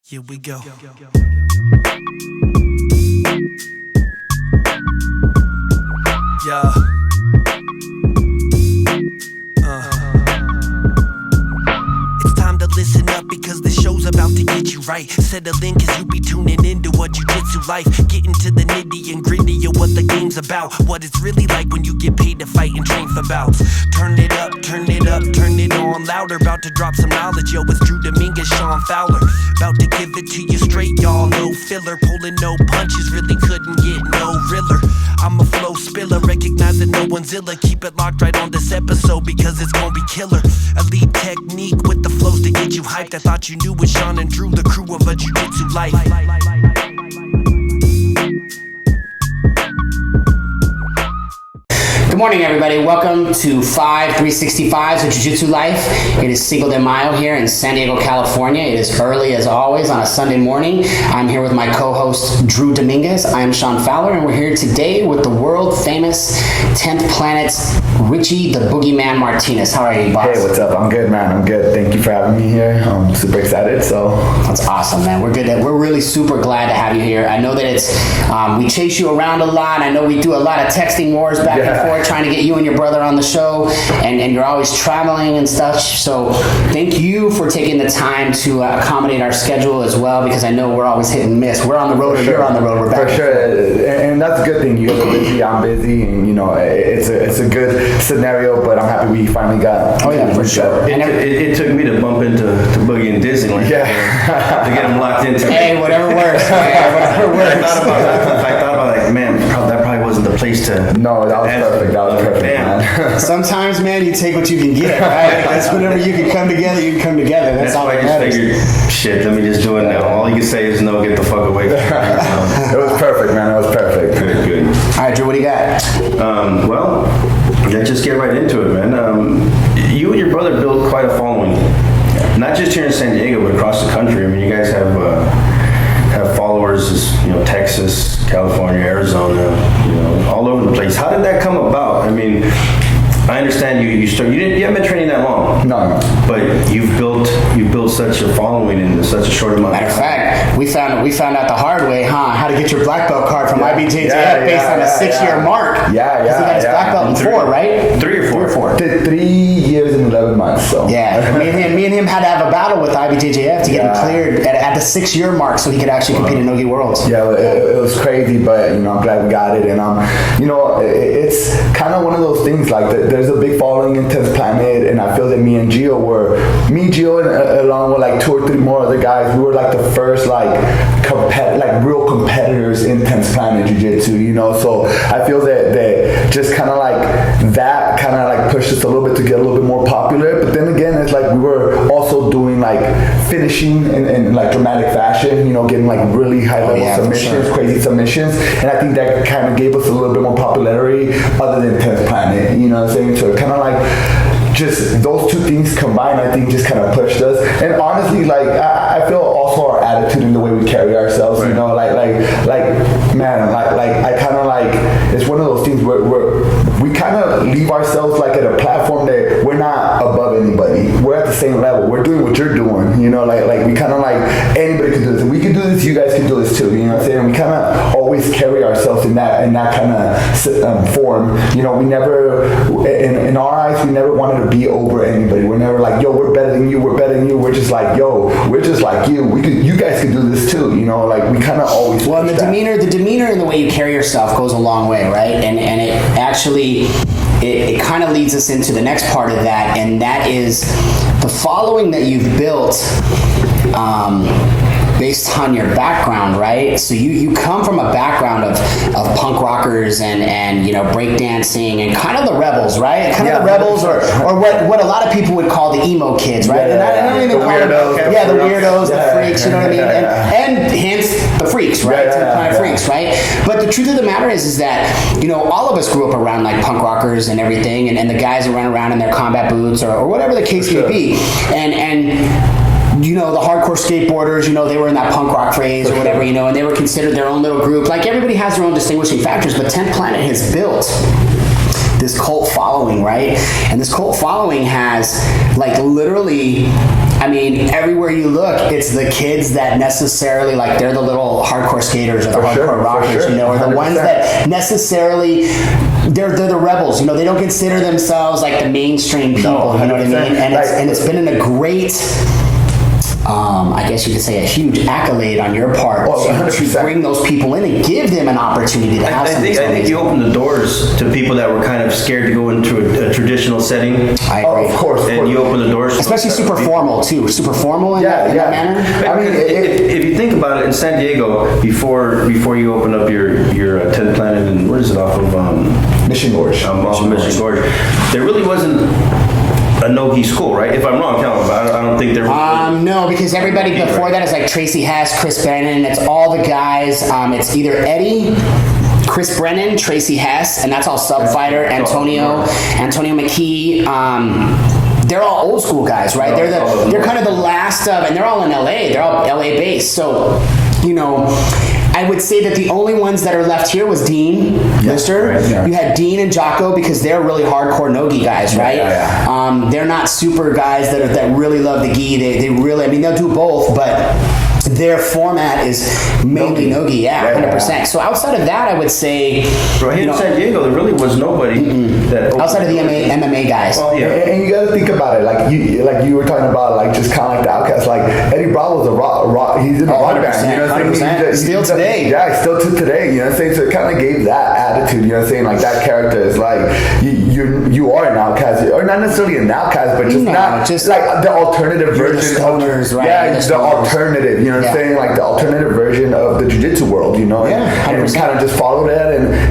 Here we go. Yeah. It's time to listen up because this show's about to get you right. Settle in cause you be tuning into what jujitsu life. Getting to the nitty and gritty of what the game's about. What it's really like when you get paid to fight and train for bouts. Turn it up, turn it up, turn it on louder. About to drop some knowledge, yo, it's Drew Dominguez, Shawn, Fowler. About to give it to you straight, y'all, no filler. Pulling no punches, really couldn't get no realer. I'm a flow spiller, recognize that no one's illa. Keep it locked right on this episode because it's gonna be killer. Elite technique with the flows to get you hyped. I thought you knew it, Shawn and Drew, the crew of a jiu-jitsu life. Good morning, everybody. Welcome to FIVE365's Jiu-Jitsu Life. It is Cinco de Mayo here in San Diego, California. It is early as always on a Sunday morning. I'm here with my co-host Drew Dominguez. I am Shawn Fowler, and we're here today with the world-famous 10th Planet's Richie The Boogeyman Martinez. How are you, boss? Hey, what's up? I'm good, man. I'm good. Thank you for having me here. I'm super excited. That's awesome, man. We're really super glad to have you here. I know that it's we chase you around a lot. I know we do a lot of texting wars back and forth, trying to get you and your brother on the show, and you're always traveling and stuff. So thank you for taking the time to accommodate our schedule as well, because I know we're always hit and miss. We're on the road, or you're on the road. We're back. For sure, and that's a good thing. You're busy, I'm busy, and you know it's a good scenario. But I'm happy we finally got. Oh yeah, for sure. It took me to bump into Boogie in Disneyland. Yeah. To get him locked into. Hey, whatever works. Whatever works. I thought about like, man, that probably wasn't the place to. No, that was perfect. That was perfect, man. Sometimes, man, you take what you can get, right? That's whenever you can come together, you can come together. That's all why that I just matters. figured, shit, let me just do it now. All you can say is no, get the fuck away from me. It was perfect, man. It was perfect. Good. All right, Drew, what do you got? Well, let's just get right into it, man. You and your brother built quite a following, not just here in San Diego, but across the country. I mean, you guys have followers, Texas, California, Arizona, all over the place. How did that come about? I mean, I understand you haven't been training that long. No. But you've built such a following in such a short amount of time. Matter of fact, we found out the hard way, how to get your black belt card from IBJJF based on a 6-year mark. Yeah. Because he got his black belt in 4, right? 3 or 4. 3 years and 11 months. So yeah, me and him had to have a battle with IBJJF to get him cleared at the 6-year mark so he could actually compete in NOGI Worlds. Yeah, it was crazy, but I'm glad we got it, and it's kind of one of those things like there's a big following in 10th Planet, and I feel that me, Gio, and along with like 2 or 3 more other guys, we were like the first real competitors in 10th Planet Jiu-Jitsu, so I feel that just kind of like that kind of like pushed us a little bit to get a little bit more popular. But then again, it's like we were also doing like finishing in like dramatic fashion, getting like really high level submissions, crazy submissions, and I think that kind of gave us a little bit more popularity other than 10th Planet, you know what I'm saying? So kind of like just those 2 things combined, I think just kind of pushed us. And honestly, like I feel also our attitude and the way we carry ourselves, right. I kind of like, it's one of those things where we kind of leave ourselves like at a platform that we're not above anybody. We're at the same level. We're doing what you're doing, like we kind of like anybody can do this. If we can do this, you guys can do this too. You know what I'm saying? We kind of always carry ourselves in that kind of form. We never, in our eyes, we never wanted to be over anybody. We're never like, yo, we're better than you. We're better than you. We're just like, yo, we're just like you. You guys can do this too. Like we kind of always. Well, the demeanor and the way you carry yourself goes a long way, right? And it actually, it kind of leads us into the next part of that, and that is the following that you've built based on your background, right? So you come from a background of punk rockers and breakdancing and kind of the rebels, right? Kind of the rebels, or what a lot of people would call the emo kids, right? And I don't even call weirdos. them, the weirdos, the freaks, you know what I mean? And hence the freaks, right? Freaks, right? But the truth of the matter is that all of us grew up around like punk rockers and everything, and the guys who run around in their combat boots or whatever the case may be, and the hardcore skateboarders, they were in that punk rock phase or whatever, and they were considered their own little group. Like everybody has their own distinguishing factors, but 10th Planet has built this cult following, right? And this cult following has like literally I mean, everywhere you look, it's the kids that necessarily, like, they're the little hardcore skaters or the hardcore rockers, you know, or the ones that necessarily, they're the rebels, you know, they don't consider themselves like the mainstream people, you know what I mean? And it's been in a great, I guess you could say a huge accolade on your part to bring those people in and give them an opportunity to have something. I think you opened the doors to people that were kind of scared to go into a traditional setting. I agree. Of course. And you opened the doors. Especially super formal too. Super formal in that manner. I mean, if you think about it, in San Diego, before you opened up your 10th Planet, and where is it off of? Mission Gorge. Mission Gorge. There really wasn't a Nogi school, right? If I'm wrong, tell me. I don't think there was. No, because everybody before that is like Tracy Hess, Chris Brennan. It's all the guys. It's either Eddie, Chris Brennan, Tracy Hess, and that's all sub fighter. Antonio McKee. They're all old school guys, right? They're kind of the last of, and they're all in LA. They're all LA based. So, you know, I would say that the only ones that are left here was Dean, Lister. Right, yeah. You had Dean and Jocko because they're really hardcore Nogi guys, right? They're not super guys that really love the gi. They really, I mean, they'll do both, but their format is mainly Nogi, 100%. So outside of that, I would say, Right here in San Diego, there really was nobody that outside of the MMA guys. Well, yeah. And you got to think about it, like you were talking about, like just kind of like the Outcast. Like Eddie Bravo's a rock. He's in the rock band. You know what I'm saying? Still today. Yeah, still to today. You know what I'm saying? So it kind of gave that attitude. You know what I'm saying? Like that character is like you are an outcast, or not necessarily an outcast, but just like the alternative version. The stoners, right? Yeah, the alternative. You know what I'm saying? Like the alternative version of the jiu-jitsu world. You know? And we kind of just followed it,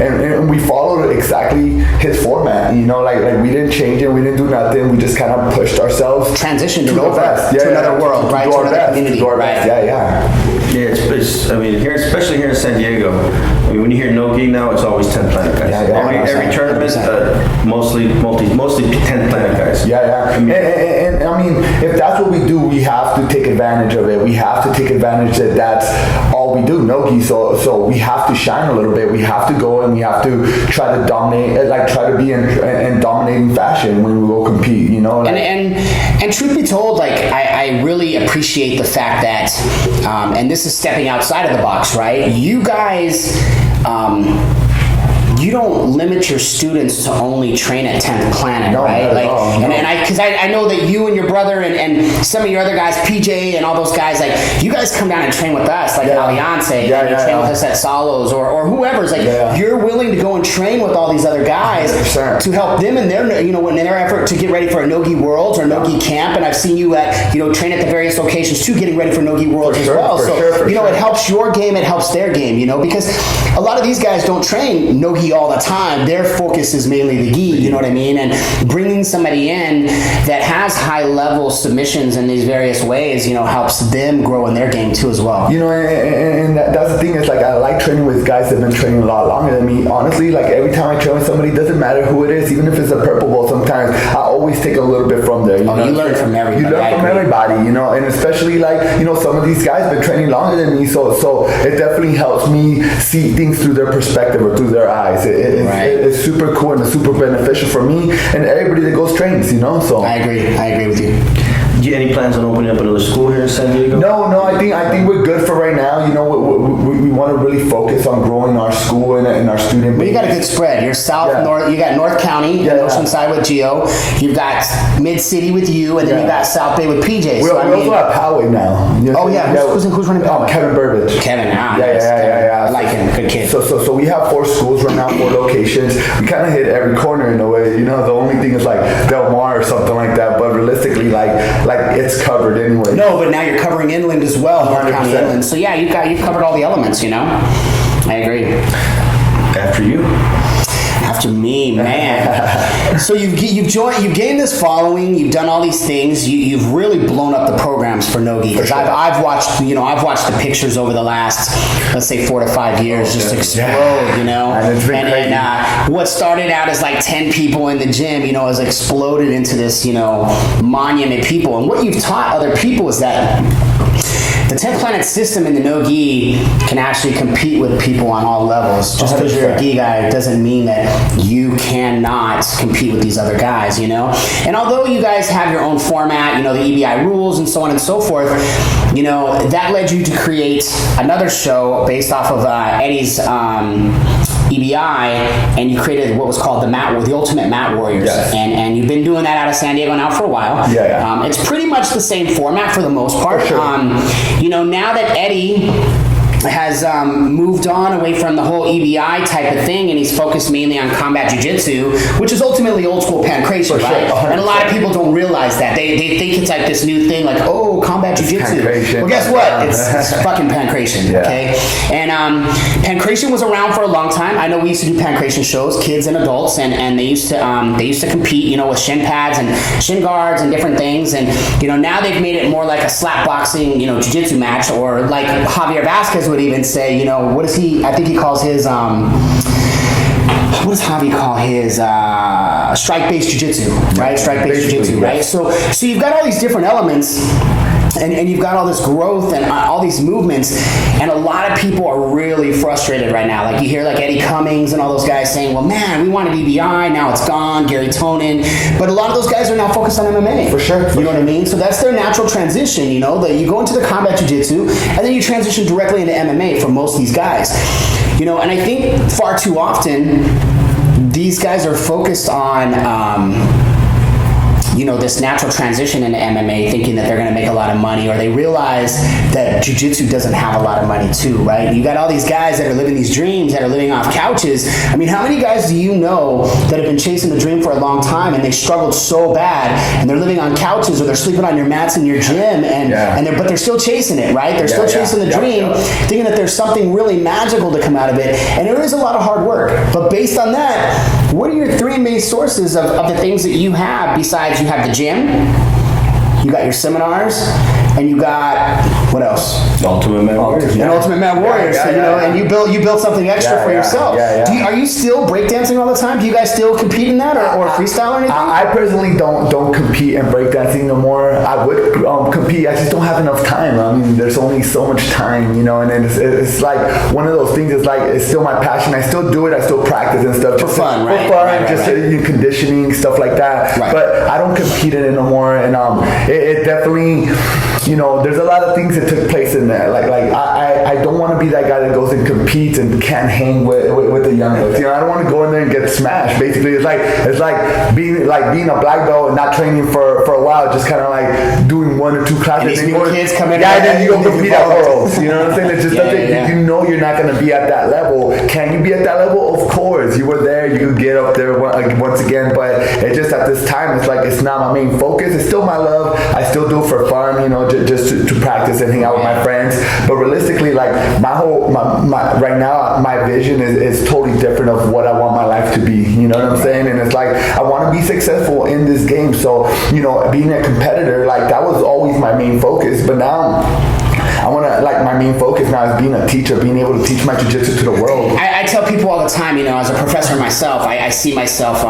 and we followed exactly his format. You know, like we didn't change it, we didn't do nothing. We just kind of pushed ourselves, transitioned to over to another world, right? To another community, right? Yeah, it's I mean, here, especially here in San Diego, I mean, when you hear Nogi now, it's always 10 Planet guys. Every tournament, mostly 10 Planet guys. And I mean, if that's what we do, we have to take advantage of it. We have to take advantage that that's all we do, Nogi. So we have to shine a little bit. We have to go and we have to try to dominate, like try to be in dominating fashion when we go compete. You know. Like, and truth be told, like I really appreciate the fact that, and this is stepping outside of the box, right? You guys. You don't limit your students to only train at 10th Planet, right? Like, because I know that you and your brother and some of your other guys, PJ and all those guys, like you guys come down and train with us, like at Alianza, and you train with us at Solos or whoever's like you're willing to go and train with all these other guys 100%. To help them in their in their effort to get ready for a Nogi Worlds or Nogi Camp. And I've seen you at train at the various locations too, getting ready for Nogi Worlds as well. So it helps your game, it helps their game, because a lot of these guys don't train Nogi all the time. Their focus is mainly the gi, you know what I mean? And bringing somebody in that has high level submissions in these various ways, helps them grow in their game too as well. And that's the thing, is like I like training with guys that have been training a lot longer than me. Honestly, like every time I train with somebody, it doesn't matter who it is, even if it's a purple belt, sometimes I always take a little bit from there. You learn from everybody. You learn from everybody, and especially like, some of these guys have been training longer than me, so it definitely helps me see things through their perspective or through their eyes. It's super cool and it's super beneficial for me and everybody that goes trains, so. I agree with you. Do you have any plans on opening up another school here in San Diego? No, I think we're good for right now. We want to really focus on growing our school and our student base. But you got a good spread. You're North, you got North County, Oceanside with Gio. You've got Mid-City with you, and then you got South Bay with PJ. We also have Poway now. Who's running Poway? Kevin Burbage. Kevin, Yeah. I like him. Good kid. So we have 4 schools right now, 4 locations. We kind of hit every corner in a way. The only thing is like Del Mar or something like that. But realistically, like it's covered anyway. No, but now you're covering inland as well, North County inland. So yeah, you've covered all the elements. I agree. After you. After me, man. So you've gained this following. You've done all these things. You've really blown up the programs for Nogi. Because I've watched the pictures over the last, let's say, 4 to 5 years just explode. And it's been crazy. And what started out as like 10 people in the gym, has exploded into this, monument people. And what you've taught other people is that the 10 planet system in the no-gi can actually compete with people on all levels. Just because you're a gi guy doesn't mean that you cannot compete with these other guys, you know? And although you guys have your own format, you know, the EBI rules and so on and so forth, you know, that led you to create another show based off of Eddie's EBI, and you created what was called the Ultimate Mat Warriors. Yes. And you've been doing that out of San Diego now for a while. Yeah. It's pretty much the same format for the most part. For sure. You know, now that Eddie has moved on away from the whole EBI type of thing, and he's focused mainly on combat jiu-jitsu, which is ultimately old school pancration, right? Sure. And a lot of people don't realize that. They think it's like this new thing, like, oh, combat jiu-jitsu. Well, guess what? It's fucking pancration, okay? And pancration was around for a long time. I know we used to do pancration shows, kids and adults, and they used to compete, you know, with shin pads and shin guards and different things. And, you know, now they've made it more like a slap boxing, you know, jiu-jitsu match, or like Javier Vasquez would even say, you know, what is he? I think he calls his what does Javi call his strike-based jiu-jitsu, right? Strike-based jiu-jitsu, right? So you've got all these different elements. And you've got all this growth and all these movements, and a lot of people are really frustrated right now. Like you hear like Eddie Cummings and all those guys saying, well, man, we wanted EBI, now it's gone, Gary Tonin. But a lot of those guys are now focused on MMA. For sure. You know what I mean? So that's their natural transition, you know, that you go into the combat jiu-jitsu, and then you transition directly into MMA for most of these guys. You know, and I think far too often, these guys are focused on, you know, this natural transition into MMA, thinking that they're going to make a lot of money, or they realize that jiu-jitsu doesn't have a lot of money too, right? You got all these guys that are living these dreams, that are living off couches. I mean, how many guys do you know that have been chasing the dream for a long time, and they struggled so bad, and they're living on couches, or they're sleeping on your mats in your gym, but they're still chasing it, right? They're still chasing the dream, thinking that there's something really magical to come out of it, and there is a lot of hard work. But based on that, what are your three main sources of the things that you have besides you have the gym, you got your seminars, and you got what else? Ultimate Mat Warriors. And Ultimate Mat Warriors. So, you know, and you built something extra for yourself. Are you still breakdancing all the time? Do you guys still compete in that, or freestyle or anything? I personally don't compete in breakdancing no more. I would compete. I just don't have enough time. I mean, there's only so much time, you know. And then it's like one of those things. It's like it's still my passion. I still do it. I still practice and stuff for fun, right? For fun, just conditioning, stuff like that. Right. But I don't compete in it no more. And it definitely, you know, there's a lot of things that took place in there. Like I don't want to be that guy that goes and competes and can't hang with the young bucks. You know, I don't want to go in there and get smashed. Basically, it's like being a black belt and not training for a while, just kind of like doing 1 or 2 classes. And these new kids come in. Then you go compete at Worlds. You know what I'm saying? It's just you know you're not going to be at that level. Can you be at that level? Of course, you were there. You could get up there once again, but it just at this time, it's like it's not my main focus. It's still my love. I still do it for fun, you know, just to practice and hang out with my friends. But realistically, like my right now, my vision is totally different of what I want my life to be. You know what I'm saying? And it's like I want to be successful in this game. So, you know, being a competitor, like that was always my main focus. But now I want to, like, my main focus now is being a teacher, being able to teach my jiu-jitsu to the world. I tell people all the time, you know, as a professor myself, I see myself,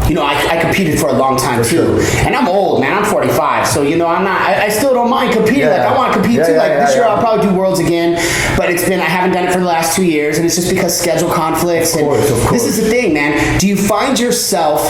you know, I competed for a long time too. And I'm old, man. I'm 45. So, you know, I still don't mind competing. Like, I want to compete too. Like, this year I'll probably do Worlds again. But I haven't done it for the last 2 years. And it's just because schedule conflicts. Of course. This is the thing, man. Do you find yourself...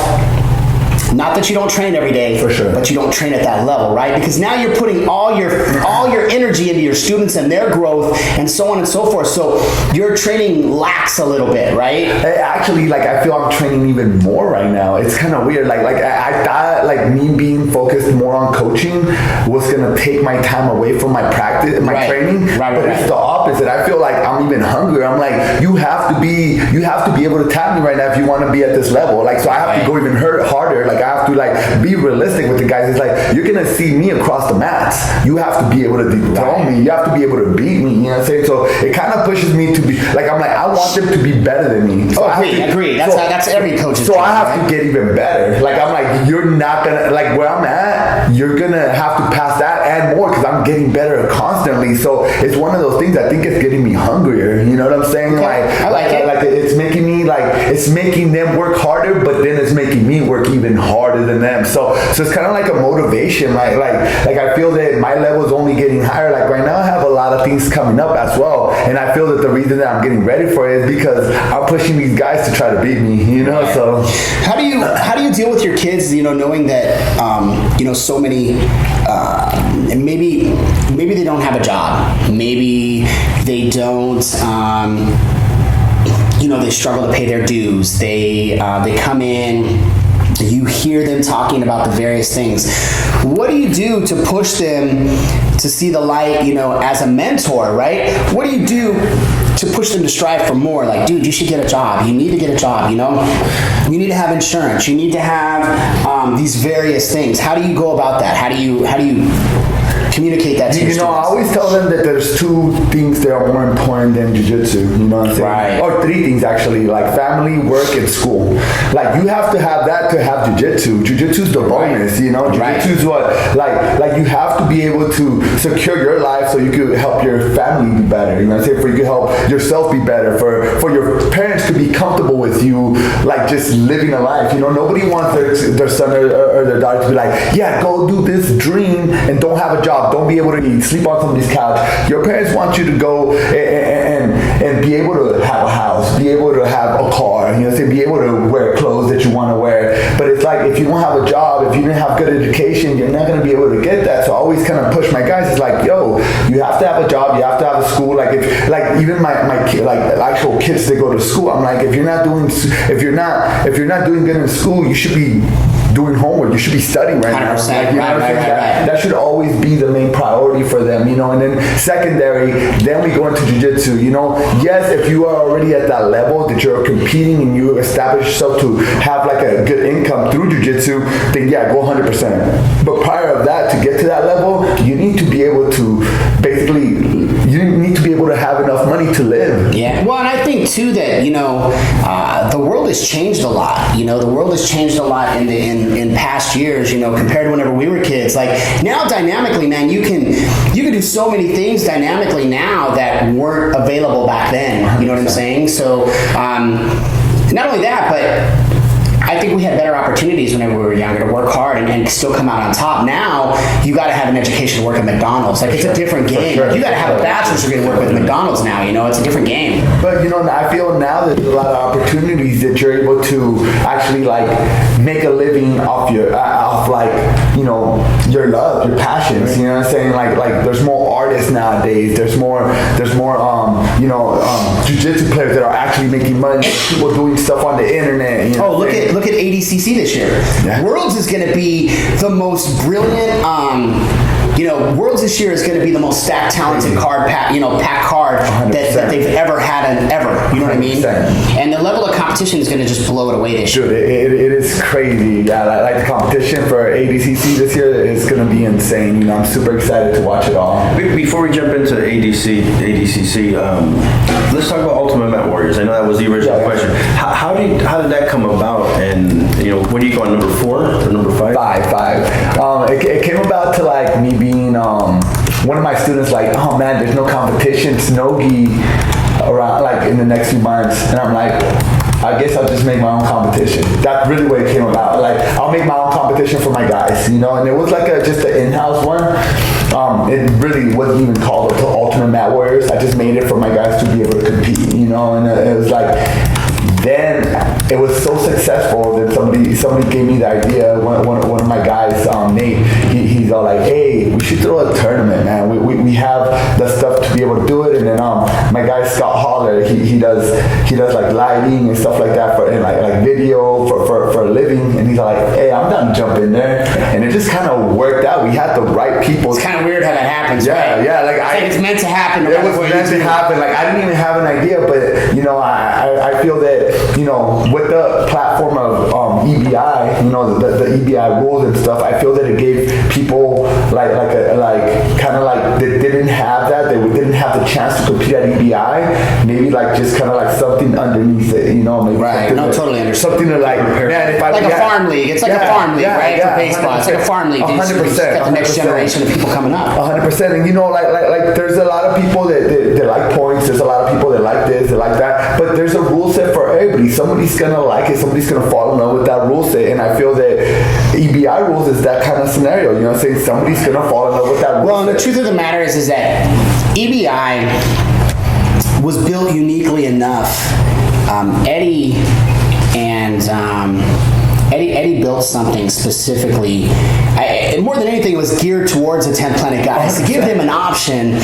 Not that you don't train every day, for sure, but you don't train at that level, right? Because now you're putting all your energy into your students and their growth and so on and so forth. So your training lacks a little bit, right? Actually, like I feel I'm training even more right now. It's kind of weird. Like I thought like me being focused more on coaching was gonna take my time away from my practice, my training. But it's the opposite. I feel like I'm even hungrier. I'm like, you have to be able to tap me right now if you want to be at this level. Like, so I have to go even harder. Like I have to like be realistic with the guys. It's like you're gonna see me across the mats. You have to be able to dethrone me. You have to be able to beat me. You know what I'm saying? So it kind of pushes me to be like I'm like I want them to be better than me. So agree. That's every coach's. So I have to get even better. Like I'm like you're not gonna like where I'm at. You're gonna have to pass that and more because I'm getting better constantly. So it's one of those things. I think it's getting me hungrier. You know what I'm saying? Okay. I like it. Like it's making me like it's making them work harder, but then it's making me work even harder than them. So it's kind of like a motivation, right? Like I feel that my level is only getting higher. Like right now I have a lot of things coming up as well, and I feel that the reason that I'm getting ready for it is because I'm pushing these guys to try to beat me, you know. So how do you deal with your kids, you know, knowing that so many maybe they don't have a job, maybe they don't they struggle to pay their dues, they come in, you hear them talking about the various things. What do you do to push them to see the light, as a mentor, right? What do you do to push them to strive for more? Like, dude, you should get a job. You need to get a job, You need to have insurance. You need to have these various things. How do you go about that? How do you communicate that to your students? I always tell them that there's two things that are more important than jiu-jitsu, you know what I'm saying? Right. Or three things actually, like family, work, and school. Like you have to have that to have jiu-jitsu. Jiu-jitsu's the bonus, Jiu-jitsu's what, like you have to be able to secure your life so you can help your family be better, you know what I'm saying? For you can help yourself be better, for your parents to be comfortable with you, like just living a life. Nobody wants their son or their daughter to be like, yeah, go do this dream and don't have a job. Don't be able to eat, sleep on somebody's couch. Your parents want you to go and be able to have a house, be able to have a car, be able to wear clothes that you want to wear. But it's like, if you don't have a job, if you didn't have good education, you're not going to be able to get that. So I always kind of push my guys. It's like, yo, you have to have a job, you have to have a school. Like even my kid, like actual kids that go to school, I'm like, if you're not doing good in school, you should be doing homework. You should be studying right now. 100%. Like, Right. That should always be the main priority for them, And then secondary, then we go into jiu-jitsu. Yes, if you are already at that level that you're competing and you establish yourself to have like a good income through jiu-jitsu, then yeah, go 100%. But prior of that, to get to that level, you need to be able to have enough money to live. Yeah. Well, and I think too that the world has changed a lot. The world has changed a lot in past years. Compared to whenever we were kids. Like now, dynamically, man, you can do so many things dynamically now that weren't available back then. You know what I'm saying? So, not only that, but I think we had better opportunities whenever we were younger to work hard and still come out on top. Now, you got to have an education to work at McDonald's. Like, it's a different game. Sure. You got to have a bachelor's degree to work with McDonald's now. It's a different game. But, I feel now that there's a lot of opportunities that you're able to actually, like, make a living off your love, your passions. You know what I'm saying? Like there's more artists nowadays. There's more jiu-jitsu players that are actually making money. People doing stuff on the internet. Look at ADCC this year. Yeah. Worlds is going to be the most brilliant. Worlds this year is going to be the most stacked, talented pack card that they've ever had ever. You know what I mean? 100%. And the level of competition is going to just blow it away this year. Dude, it is crazy. Yeah, like the competition for ADCC this year is going to be insane. I'm super excited to watch it all. Before we jump into ADCC, let's talk about Ultimate Mat Warriors. I know that was the original question. How did that come about? And what do you go on, number 4 or number 5? 5. It came about to like me being one of my students like, oh man, there's no competition, it's NOGI around like in the next few months, and I'm like, I guess I'll just make my own competition. That's really what it came about. Like, I'll make my own competition for my guys, and it was like just an in-house one. It really wasn't even called Ultimate Mat Warriors. I just made it for my guys to be able to compete, and it was like, then it was so successful that somebody gave me the idea. One of my guys, Nate, he's all like, hey, we should throw a tournament, man. We have the stuff to be able to do it. And then my guy Scott Holler, he does like lighting and stuff like that and like video for a living. And he's like, hey, I'm down to jump in there. And it just kind of worked out. We had the right people. It's kind of weird how that happens, right? Yeah, it's meant to happen. It was meant to happen. Like, I didn't even have an idea, but I feel that with the platform of EBI, the EBI rules and stuff, I feel that it gave people that didn't have that, they didn't have the chance to compete at EBI, maybe like just kind of like something underneath it, maybe right? No, totally understand. Something to like, man, if I like a farm league. It's like a farm league, right? For baseball, it's like a farm league. 100%. Got the next generation of people coming up. 100%, and like there's a lot of people that like points. There's a lot of people that like this, that like that, but there's a rule set for everybody. eventually somebody's gonna like it, somebody's gonna fall in love with that rule set, and I feel that EBI rules is that kind of scenario. You know what I'm saying? Somebody's gonna fall in love with that rule Well, and set. the truth of the matter is that EBI was built uniquely enough. Eddie built something specifically. More than anything, it was geared towards the 10th Planet guys to give them an option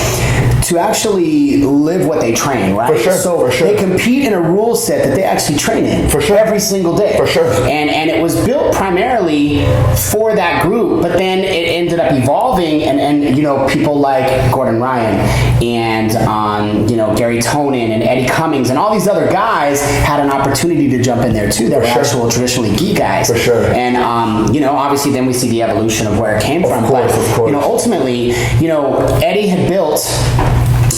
to actually live what they train, right? For sure, So for sure. they compete in a rule set that they actually train in For sure. every single day. For sure. And it was built primarily for that group, but then it ended up evolving, and you know, people like Gordon Ryan and you know, Gary Tonin and Eddie Cummings and all these other guys had an opportunity to jump in there too. That were sure. actual traditionally geek guys. For sure. And you know, obviously then we see the evolution of where it came from. Course, but of course. you know, ultimately, you know, Eddie had built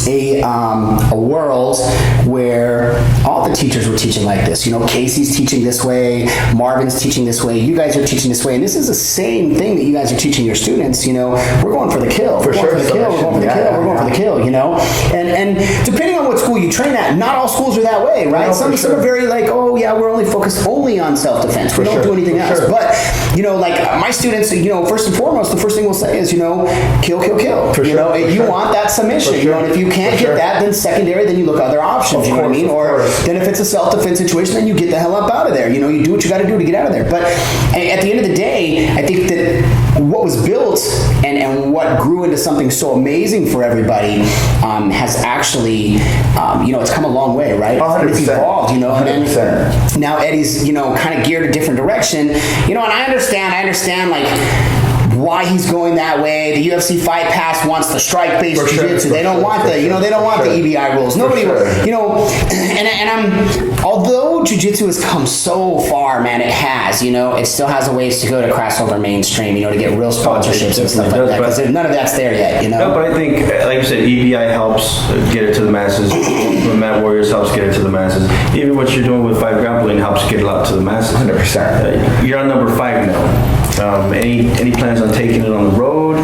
a world where all the teachers were teaching like this. You know, Casey's teaching this way, Marvin's teaching this way, you guys are teaching this way, and this is the same thing that you guys are teaching your students. You know, we're going for the kill. We're going for the kill. We're going for the kill. We're going for the kill. You know, and depending on what school you train at, not all schools are that way, right? No, some are very like, oh yeah, we're only focused only on self-defense. We don't do anything else. But you know, like my students, you know, first and foremost, the first thing we'll say is, you know, kill, kill, kill. You know, you want that submission. You know, and if you can't get that, then secondary, then you look at other options. You know what I mean? Or then if it's a self-defense situation, then you get the hell up out of there. You know, you do what you got to do to get out of there. But at the end of the day, I think that what was built and what grew into something so amazing for everybody has actually, you know, it's come a long way, right? 100%. It's evolved, you know. 100%. And then now Eddie's, you know, kind of geared a different direction, you know, and I understand like why he's going that way. The UFC Fight Pass wants the strike-based jiu-jitsu. They don't want the, you know, they don't want the EBI rules. Nobody, you know, and I'm, although jiu-jitsu has come so far, man, it has, you know, it still has a ways to go to cross over mainstream, you know, to get real sponsorships and stuff like that, because none of that's there yet, you know. No, but I think, like you said, EBI helps get it to the masses. Matt Warriors helps get it to the masses. Even what you're doing with Five Grappling helps get it out to the masses. 100%. You're on number 5 now. Any plans on taking it on the road?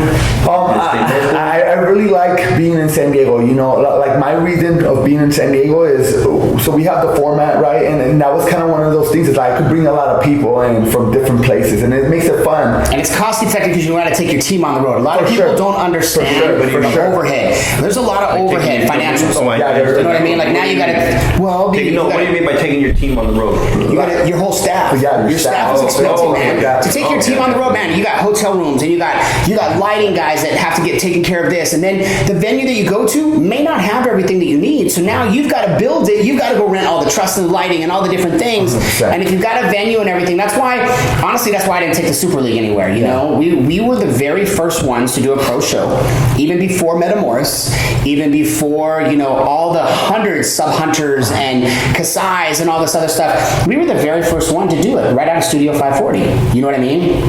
I really like being in San Diego. You know, like my reason of being in San Diego is, so we have the format, right? And that was kind of one of those things, is I could bring a lot of people in from different places, and it makes it fun. And it's cost effective because you want to take your team on the road. A lot of people don't understand the overhead. There's a lot of overhead financials. Oh, Yeah, you know what I mean? Like now you got to, well, what do you mean by taking your team on the road? you got your whole staff. Yeah, your staff is staff. expensive, Oh, man. yeah. To take your team on the road, man, you got hotel rooms and you got lighting guys that have to get taken care of this, and then the venue that you go to may not have everything that you need. So now you've got to build it. You've got to go rent all the truss and the lighting and all the different things. 100%. And if you've got a venue and everything, that's why, honestly, that's why I didn't take the Super League anywhere. You know, we were the very first ones to do a pro show, even before Metamoris, even before, you know, all the hundreds sub-hunters and Kasais and all this other stuff. We were the very first one to do it right out of Studio 540. You know what I mean?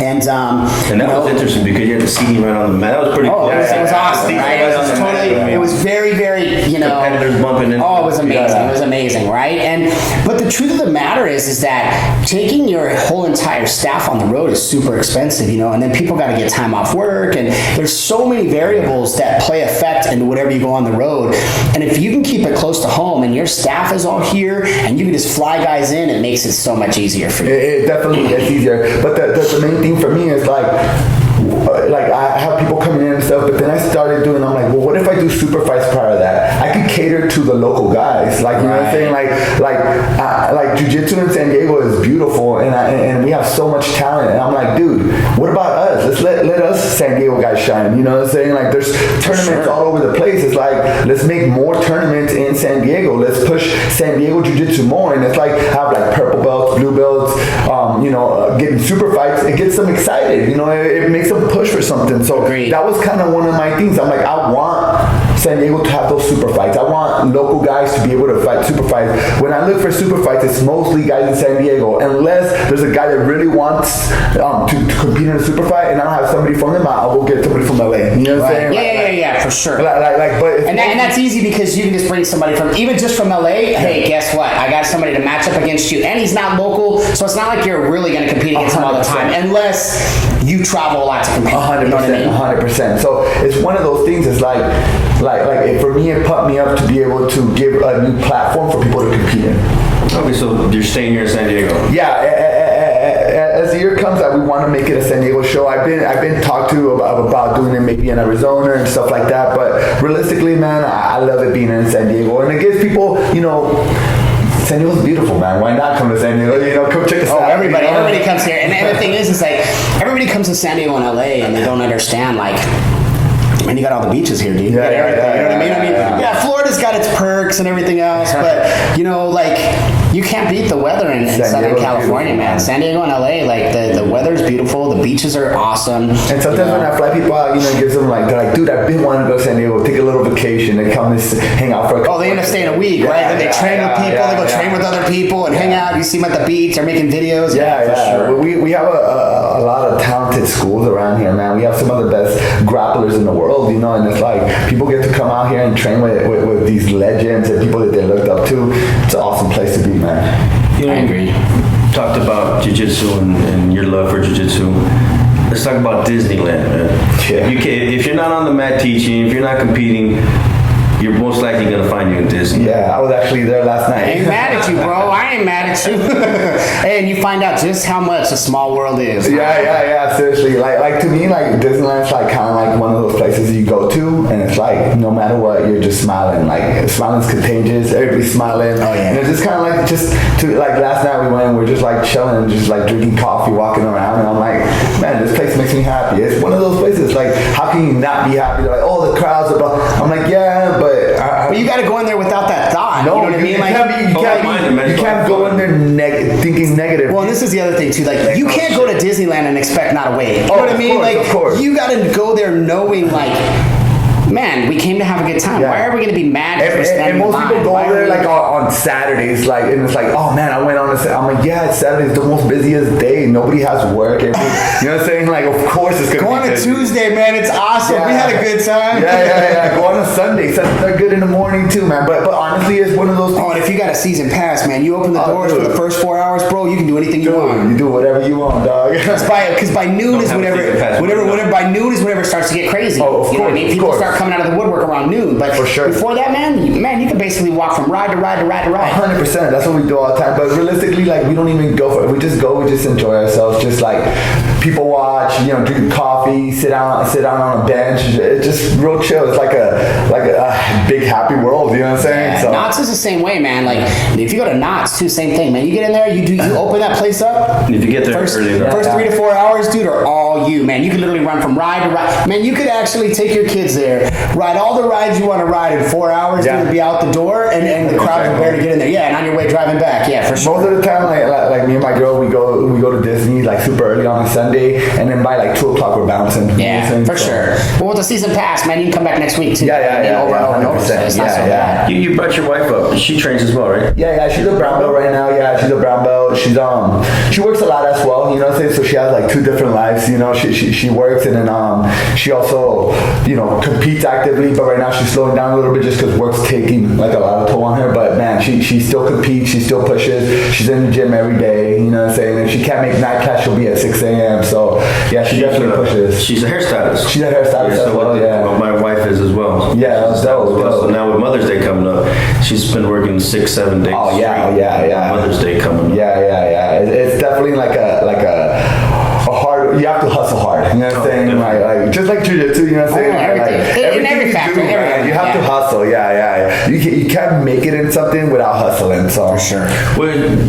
And that was interesting because you had the CD right on the mat. That was pretty cool. It was awesome, right? It was very, very, you know. Competitors bumping in. Oh, it was amazing. It was amazing, right? But the truth of the matter is that taking your whole entire staff on the road is super expensive, you know, and then people got to get time off work, and there's so many variables that play effect into whatever you go on the road. And if you can keep it close to home and your staff is all here and you can just fly guys in, it makes it so much easier for you. It definitely gets easier. But the main thing for me is like I have people coming in and stuff, but then I started doing, I'm like, well, what if I do super fights prior to that? I could cater to the local guys, like, you know what I'm saying? Like jiu-jitsu in San Diego is beautiful, and we have so much talent, and I'm like, dude, what about us? Let us San Diego guys shine, you know what I'm saying? Like, there's tournaments all over the place. It's like, let's make more tournaments in San Diego. Let's push San Diego jiu-jitsu more, and it's like, have like purple belts, blue belts, you know, getting super fights. It gets them excited, you know, it makes them push for something. So that was kind of one of my things. I'm like, I want San Diego to have those super fights. I want local guys to be able to fight super fights. When I look for super fights, it's mostly guys in San Diego, unless there's a guy that really wants to compete in a super fight, and I don't have somebody from them. I will get somebody from LA. You know what I'm saying? Yeah, for sure. But and that's easy because you can just bring somebody from, even just from LA. Hey, guess what? I got somebody to match up against you, and he's not local, so it's not like you're really going to compete against him all the time, unless you travel a lot to compete. 100%, you know what I mean? 100%. So it's one of those things. It's like for me, it pumped me up to be able to give a new platform for people to compete in. Okay, so you're staying here in San Diego. Yeah. As the year comes out, we want to make it a San Diego show. I've been talked to about doing it maybe in Arizona and stuff like that. But realistically, man, I love it being in San Diego, and it gives people, San Diego's beautiful, man. Why not come to San Diego? Come check us out. Everybody comes here, and the thing is like everybody comes to San Diego and LA, and they don't understand like. Man, you got all the beaches here, dude. You got everything. You know what I mean? Yeah, Florida's got its perks and everything else, but you can't beat the weather in Southern California, man. San Diego and LA, like the weather's beautiful, the beaches are awesome. And sometimes when I fly people out, it gives them they're like, dude, I've been wanting to go to San Diego, take a little vacation, and come and hang out for a couple. Oh, they end up staying a week, right? And they train with people, they go train with other people and hang out. You see them at the beach, they're making videos. Yeah, for sure. We have a lot of talented schools around here, man. We have some of the best grapplers in the world. And it's like people get to come out here and train with these legends and people that they looked up to. It's an awesome place to be, man. I agree. Talked about jiu-jitsu and your love for jiu-jitsu. Let's talk about Disneyland, man. Yeah. If you're not on the mat teaching, if you're not competing, you're most likely going to find you in Disney. Yeah, I was actually there last night. I ain't mad at you, bro. I ain't mad at you. Hey, and you find out just how much a small world is. Yeah. Seriously, like to me, Disneyland's kind of one of those places you go to, and it's no matter what, you're just smiling. Smiling's contagious. Everybody's smiling. Oh yeah. And it's just kind of last night we went and we're just chilling, just drinking coffee, walking around, and I'm like, man, this place makes me happy. It's one of those places. How can you not be happy? They're like, oh, the crowds are. I'm like, yeah, but you got to go in there without that thought. No, you know what I mean? You can't go in there thinking negative. Well, and this is the other thing too. You can't go to Disneyland and expect not to win. You know what I mean? Of course. You got to go there knowing man, we came to have a good time. Yeah. Why are we going to be mad if we're standing in line? And most people go there on Saturdays, and it's oh man, I went on a Saturday. I'm like, yeah, it's Saturday. It's the most busiest day. Nobody has work. You know what I'm saying? Of course it's going to be Go on a Tuesday, man. It's awesome. Yeah. We had a good time. Yeah. Go on a Sunday. Sundays are good in the morning too, man. But honestly, it's one of those things. Oh, and if you got a season pass, man, you open the doors for the first 4 hours, bro, you can do anything you want. You do whatever you want, dog. Because by noon is whenever it starts to get crazy. Oh, of course. You know what I mean? People start coming out of the woodwork around noon, but for sure. Before that, man, you can basically walk from ride to ride to ride to ride. 100%. That's what we do all the time. But realistically, we don't even go for it. We just go. We just enjoy ourselves. Just people watch. Drink coffee, sit down on a bench. It's just real chill. It's like a big happy world. You know what I'm saying? Yeah, Knott's is the same way, man. If you go to Knott's, too, same thing, man. You get in there, you open that place up. If you get there first early, 3 to 4 hours, dude, are all you, man. You can literally run from ride to ride. Man, you could actually take your kids there, ride all the rides you want to ride in 4 hours, dude, and be out the door, and the crowd will barely get in there. Yeah, and on your way driving back, yeah, for sure. Most of the time, me and my girl, we go to Disney super early on a Sunday, and then by 2 o'clock we're bouncing. Yeah, for sure. Well, with the season pass, man, you can come back next week too. Yeah, 100%. You brought your wife up. She trains as well, right? Yeah, she's a brown belt right now. Yeah, she's a brown belt. She's she works a lot as well. You know what I'm saying? So she has 2 different lives. She works, and then she also competes actively. But right now she's slowing down a little bit just because work's taking a lot of toll on her. But man, she still competes. She still pushes. She's in the gym every day. You know what I'm saying? If she can't make night class, she'll be at 6 a.m. So yeah, she definitely pushes. She's a hairstylist. She's a hairstylist as well. Well, my wife is as well. Yeah, that was So now with Mother's Day coming up, she's been working 6-7 days. Oh yeah. Mother's Day coming up. Yeah. It's definitely like a hard. You have to hustle hard. You know what I'm saying? Just like jiu-jitsu. You know what I'm saying? Everything. In every factor. You have to hustle. Yeah. You can't make it in something without hustling. So for sure.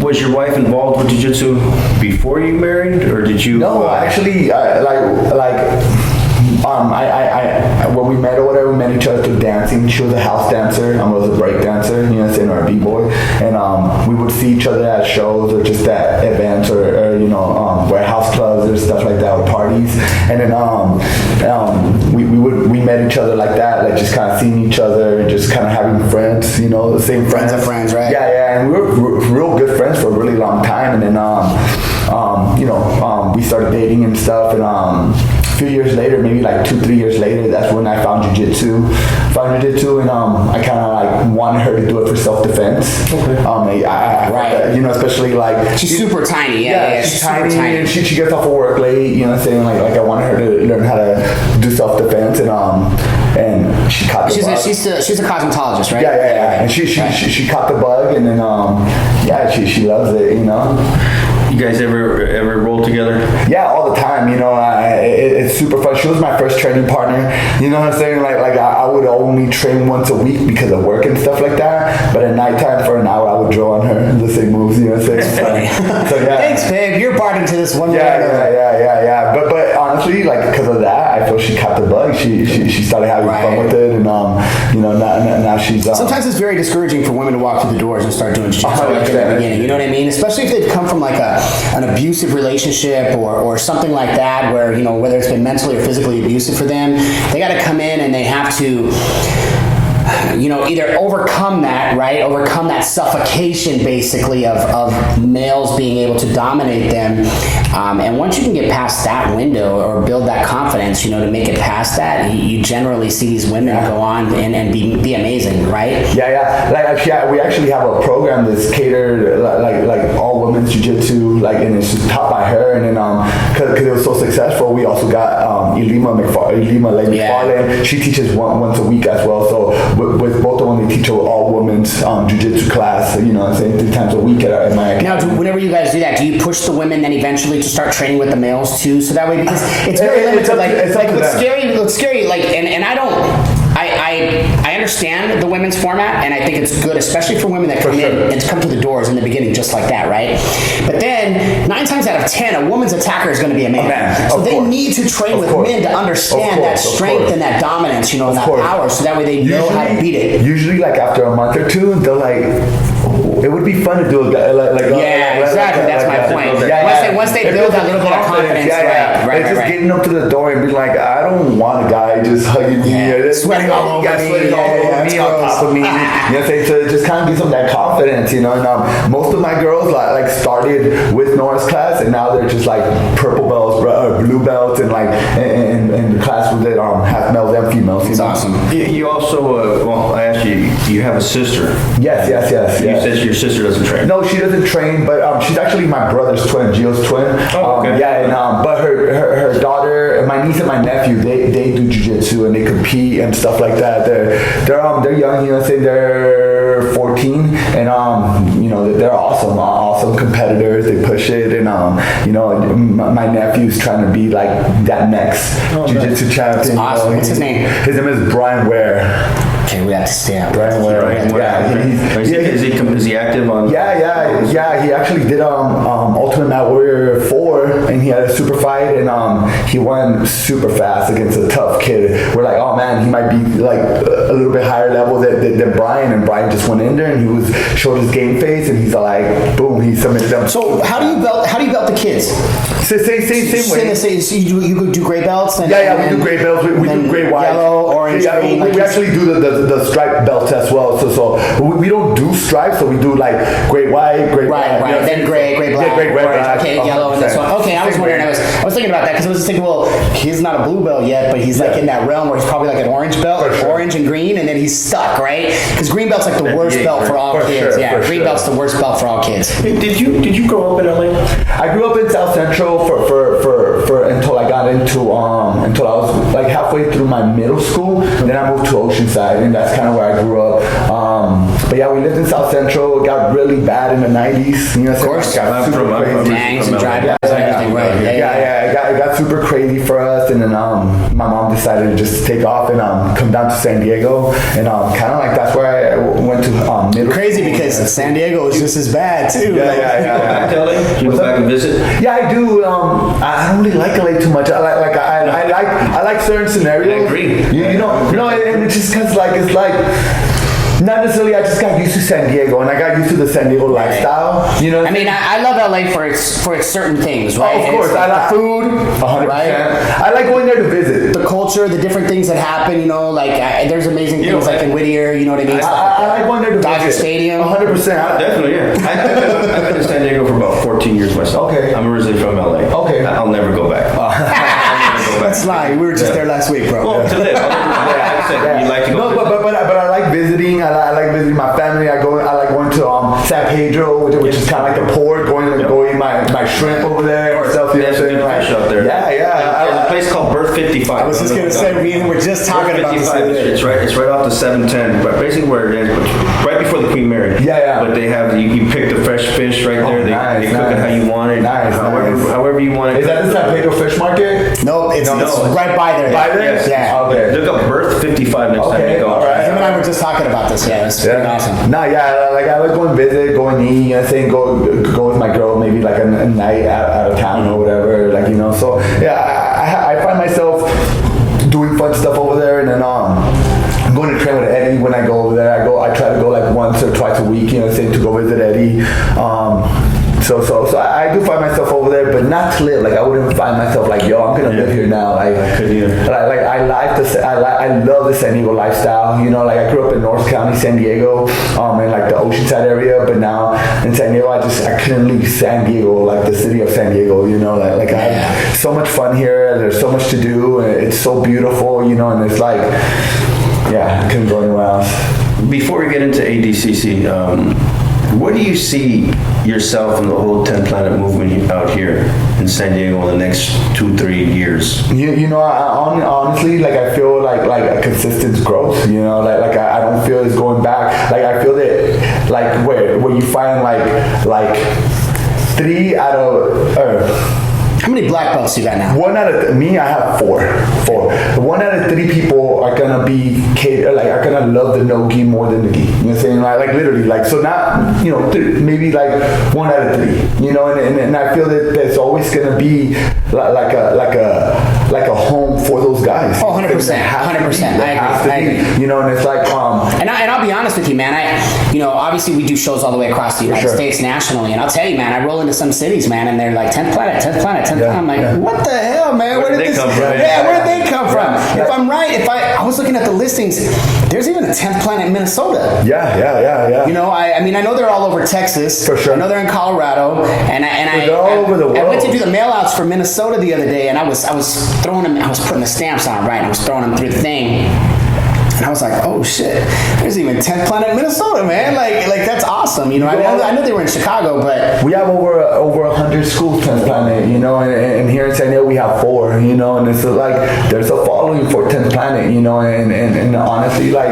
Was your wife involved with jiu-jitsu before you married, or did you? No, actually, when we met or whatever, we met each other through dancing. She was a house dancer, I was a break dancer, you know what I'm saying, or a b-boy, and we would see each other at shows or just at events or warehouse clubs or stuff like that, or parties, and then we met each other like that, just kind of seeing each other, just kind of having friends, the same friends. Friends of friends, right? Yeah, and we were real good friends for a really long time, and then we started dating and stuff, and a few years later, maybe 2-3 years later, that's when I found jiu-jitsu. And I kind of wanted her to do it for self-defense. Okay. Right. Especially she's super tiny. Yeah, she's tiny, and she gets off of work late. You know what I'm saying? I wanted her to learn how to do self-defense, and she caught the bug. She's a cosmetologist, right? Yeah. And she caught the bug, and then yeah, she loves it, you know. You guys ever roll together? Yeah, all the time. You know, it's super fun. She was my first training partner. You know what I'm saying? Like I would only train once a week because of work and stuff like that. But at nighttime for an hour, I would draw on her the same moves. You know what I'm saying? Funny. So yeah. Thanks, babe. You're part into this one. Yeah. But honestly, like because of that, I feel she caught the bug. She started having fun with it, and you know, now she's. Sometimes it's very discouraging for women to walk through the doors and start doing jiu-jitsu like in the beginning. You know what I mean? Especially if they've come from like an abusive relationship or something like that, where, you know, whether it's been mentally or physically abusive for them, they got to come in and they have to, you know, either overcome that, right? Overcome that suffocation, basically, of males being able to dominate them. And once you can get past that window or build that confidence, you know, to make it past that, you generally see these women go on and be amazing, right? Yeah. Like we actually have a program that's catered like all women's jiu-jitsu, like, and it's taught by her. And then because it was so successful, we also got Elima McFarlane. She teaches once a week as well. So with both of them, they teach all women's jiu-jitsu class, you know what I'm saying, 3 times a week at my academy. Now, whenever you guys do that, do you push the women then eventually to start training with the males too? So that way, because it's very limited. It's scary. Like, and I don't. I understand the women's format, and I think it's good, especially for women that come in and come to the doors in the beginning just like that, right? But then 9 times out of 10, a woman's attacker is going to be a man. So they need to train with men to understand that strength and that dominance, you know, and that power, so that way they know how to beat it. Usually, like after a month or two, they're like, it would be fun to do exactly. That's my point. Once they build that little bit of confidence, right. Just getting up to the door and be like, I don't want a guy just hugging me, sweating all over me, on top of me. You know what I'm saying? So it just kind of gives them that confidence, you know. And most of my girls like started with Nora's class, and now they're just like purple belts, blue belts, and like in the class with it half males and females. It's awesome. You also, well, I asked you, you have a sister. Yes. You said your sister doesn't train. No, she doesn't train, but she's actually my brother's twin, Gio's twin. Oh, okay. But her daughter, my niece and my nephew, they do jiu-jitsu and they compete and stuff like that. They're young, you know, say they're 14, and you know, they're awesome competitors. They push it, and you know, my nephew's trying to be like that next jiu-jitsu champion. That's awesome. What's his name? His name is Brian Ware. Okay, we have to stay up. Brian Ware. Is he active on? Yeah. He actually did Ultimate Mat Warrior 4, and he had a super fight, and he won super fast against a tough kid. We're like, oh man, he might be like a little bit higher level than Brian, and Brian just went in there and he showed his game face, and he's like, boom, he submitted them. So how do you belt the kids? Same way. So you do gray belts? And, we do gray belts. We do gray white, yellow, orange, green. We actually do the stripe belts as well. So we don't do stripes. So we do like gray white, gray black. Right. Then gray black. Yeah, gray black. Okay, yellow and this one. Okay, I was wondering. I was thinking about that because I was just thinking, well, he's not a blue belt yet, but he's like in that realm where he's probably like an orange belt, orange and green, and then he's stuck, right? Because green belt's like the worst belt for all kids. Green belt's the worst belt for all kids. Did you grow up in LA? I grew up in South Central for until I got into until I was like halfway through my middle school. Then I moved to Oceanside, and that's kind of where I grew up. But yeah, we lived in South Central. It got really bad in the 90s. You know, of course. Got super crazy. Gangs and drive-bys and everything, right? It got super crazy for us, and then my mom decided to just take off and come down to San Diego, and kind of like that's where I went to middle. Crazy because San Diego is just as bad too. Back to LA? You go back and visit? Yeah, I do. I don't really like LA too much. I like certain scenarios. I agree. You know, and it's just because it's like. Not necessarily. I just got used to San Diego, and I got used to the San Diego lifestyle. You know, I mean, I love LA for its certain things, right? Oh, of course, I like the food, 100%. Right? I like going there to visit. The culture, the different things that happen. You know, like there's amazing things like in Whittier. You know what I mean? I like going there to Dodger visit. Stadium. 100%. Definitely, yeah. I've been in San Diego for about 14 years myself. Okay. I'm originally from LA. Okay. I'll never go back. That's lying. We were just there last week, bro. Well, to live. You like to go. No, but I like visiting. I like visiting my family. I like going to San Pedro, which is kind of like the port. Go eat my shrimp over there or stuff. There's a good fish out there. Yeah. There's a place called Berth 55. I was just gonna say we were just talking about this. It's right off the 710, but basically where it is, right before the Queen Mary. Yeah. But they have you pick the fresh fresh fish right there. They cook it how you want it. However you want it. Is that the San Pedro Fish Market? No, it's right by there. By there? Yes. Yeah. Okay. Look up Birth 55 next time you go. All right. Him and I were just talking about this. Yeah, it's pretty awesome. Nah, yeah, like I like go and visit, go and eat, you know, saying go with my girl, maybe like a night out of town or whatever, like, you know. So yeah, I find myself doing fun stuff over there, and then I'm going to train with Eddie when I go over there. I try to go like once or twice a week, you know, say to go visit Eddie. So I do find myself over there, but not to live. Like I wouldn't find myself like, yo, I'm gonna live here now. Like I couldn't either. I love the San Diego lifestyle. You know, like I grew up in North County, San Diego, in like the Oceanside area. But now in San Diego, I couldn't leave San Diego, like the city of San Diego. You know, like I have so much fun here. There's so much to do. And it's so beautiful. You know, and it's like, yeah, I couldn't go anywhere else. Before we get into ADCC, where do you see yourself and the whole 10 Planet movement out here in San Diego in the next 2-3 years? You know, honestly, like I feel like a consistent growth. You know, like I don't feel it's going back. Like I feel that like where you find like 3 out of. How many black belts you got now? One out of me, I have four. 1 out of 3 people are gonna be are gonna love the no-gi more than the gi. You know what I'm saying? Like literally, like so not, you know, maybe like 1 out of 3. You know, and I feel that there's always gonna be like a home for those guys. Oh, 100%, 100%. I agree. You know, and it's like and I'll be honest with you, man. You know, obviously we do shows all the way across the United States nationally, and I'll tell you, man, I roll into some cities, man, and they're like 10th Planet, 10th Planet, 10th Planet. I'm like, what the hell, man? Where did they come from? Yeah, where did they come from? If I'm right, I was looking at the listings, there's even a 10th Planet in Minnesota. Yeah. You know, I mean, I know they're all over Texas. For sure. I know they're in Colorado, they're all over the world. I went to do the mail outs for Minnesota the other day, and I was throwing them. I was putting the stamps on, right? And I was throwing them through the thing. And I was like, oh shit, there's even 10th Planet Minnesota, man. Like that's awesome. You know, I know they were in Chicago, but we have over 100 schools 10th Planet, you know, and here in San Diego we have 4, you know, and it's like there's a following for 10th Planet, you know, and honestly, like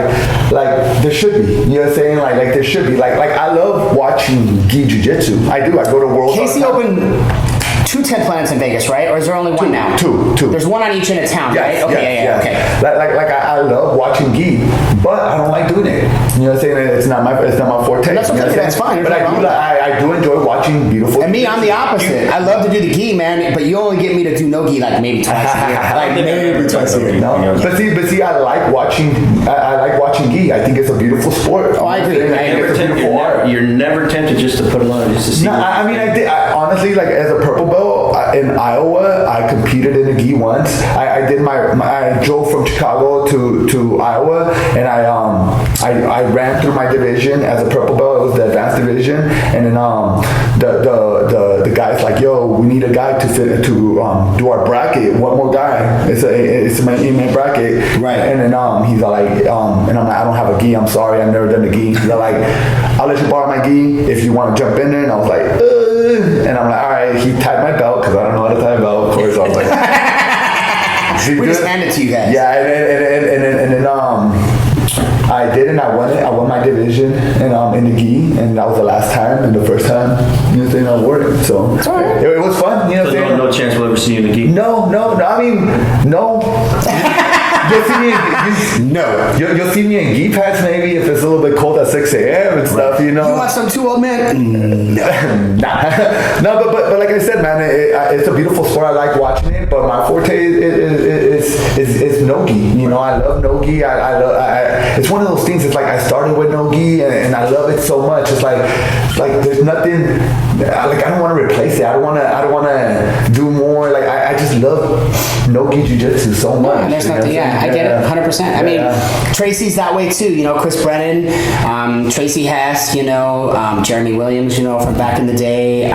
there should be, you know what I'm saying? Like there should be, like I love watching gi jiu-jitsu. I do. I go to World. Casey opened 2 10th Planets in Vegas, right? Or is there only one now? Two. There's one on each end of town, right? Okay, okay. Like I love watching gi, but I don't like doing it. You know what I'm saying? It's not my forte. That's okay. That's fine. But I do enjoy watching beautiful. And me, I'm the opposite. I love to do the gi, man, but you only get me to do no gi like maybe twice a year. Like maybe twice a year. No. But see, I like watching. I like watching gi. I think it's a beautiful sport. Oh, I agree. You're never tempted just to put it on just to see. No, I mean, I honestly, like as a purple belt in Iowa, I competed in a gi once. I drove from Chicago to Iowa, and I ran through my division as a purple belt. It was the advanced division, and then the guy's like, yo, we need a guy to do our bracket. One more guy. It's my bracket. Right. And then he's like, and I'm like, I don't have a gi. I'm sorry, I've never done a gi. They're like, I'll let you borrow my gi if you want to jump in there. And I was like, and I'm like, all right. He tied my belt because I don't know how to tie a belt. Of course, I was like, we just hand it to you guys. Yeah, and then I did, and I won it. I won my division and in the gi, and that was the last time and the first time, you know, thing I wore it. So it's all right. It was fun, you know. So no chance we'll ever see you in the gi. No. I mean, no. You'll see me. You'll see me in gi pads maybe if it's a little bit cold at 6 a.m. and stuff. You know. You want some too, old man? No, but like I said, man, it's a beautiful sport. I like watching it, but my forte is no-gi. You know, I love no-gi. It's one of those things. It's like I started with no-gi, and I love it so much. It's like there's nothing. Like I don't want to replace it. I don't want to do more. Like I just love no-gi jiu-jitsu so much. Yeah, there's nothing. Yeah, I get it 100%. I mean, Tracy's that way too. You know, Chris Brennan, Tracy Hess. You know, Jeremy Williams. You know, from back in the day.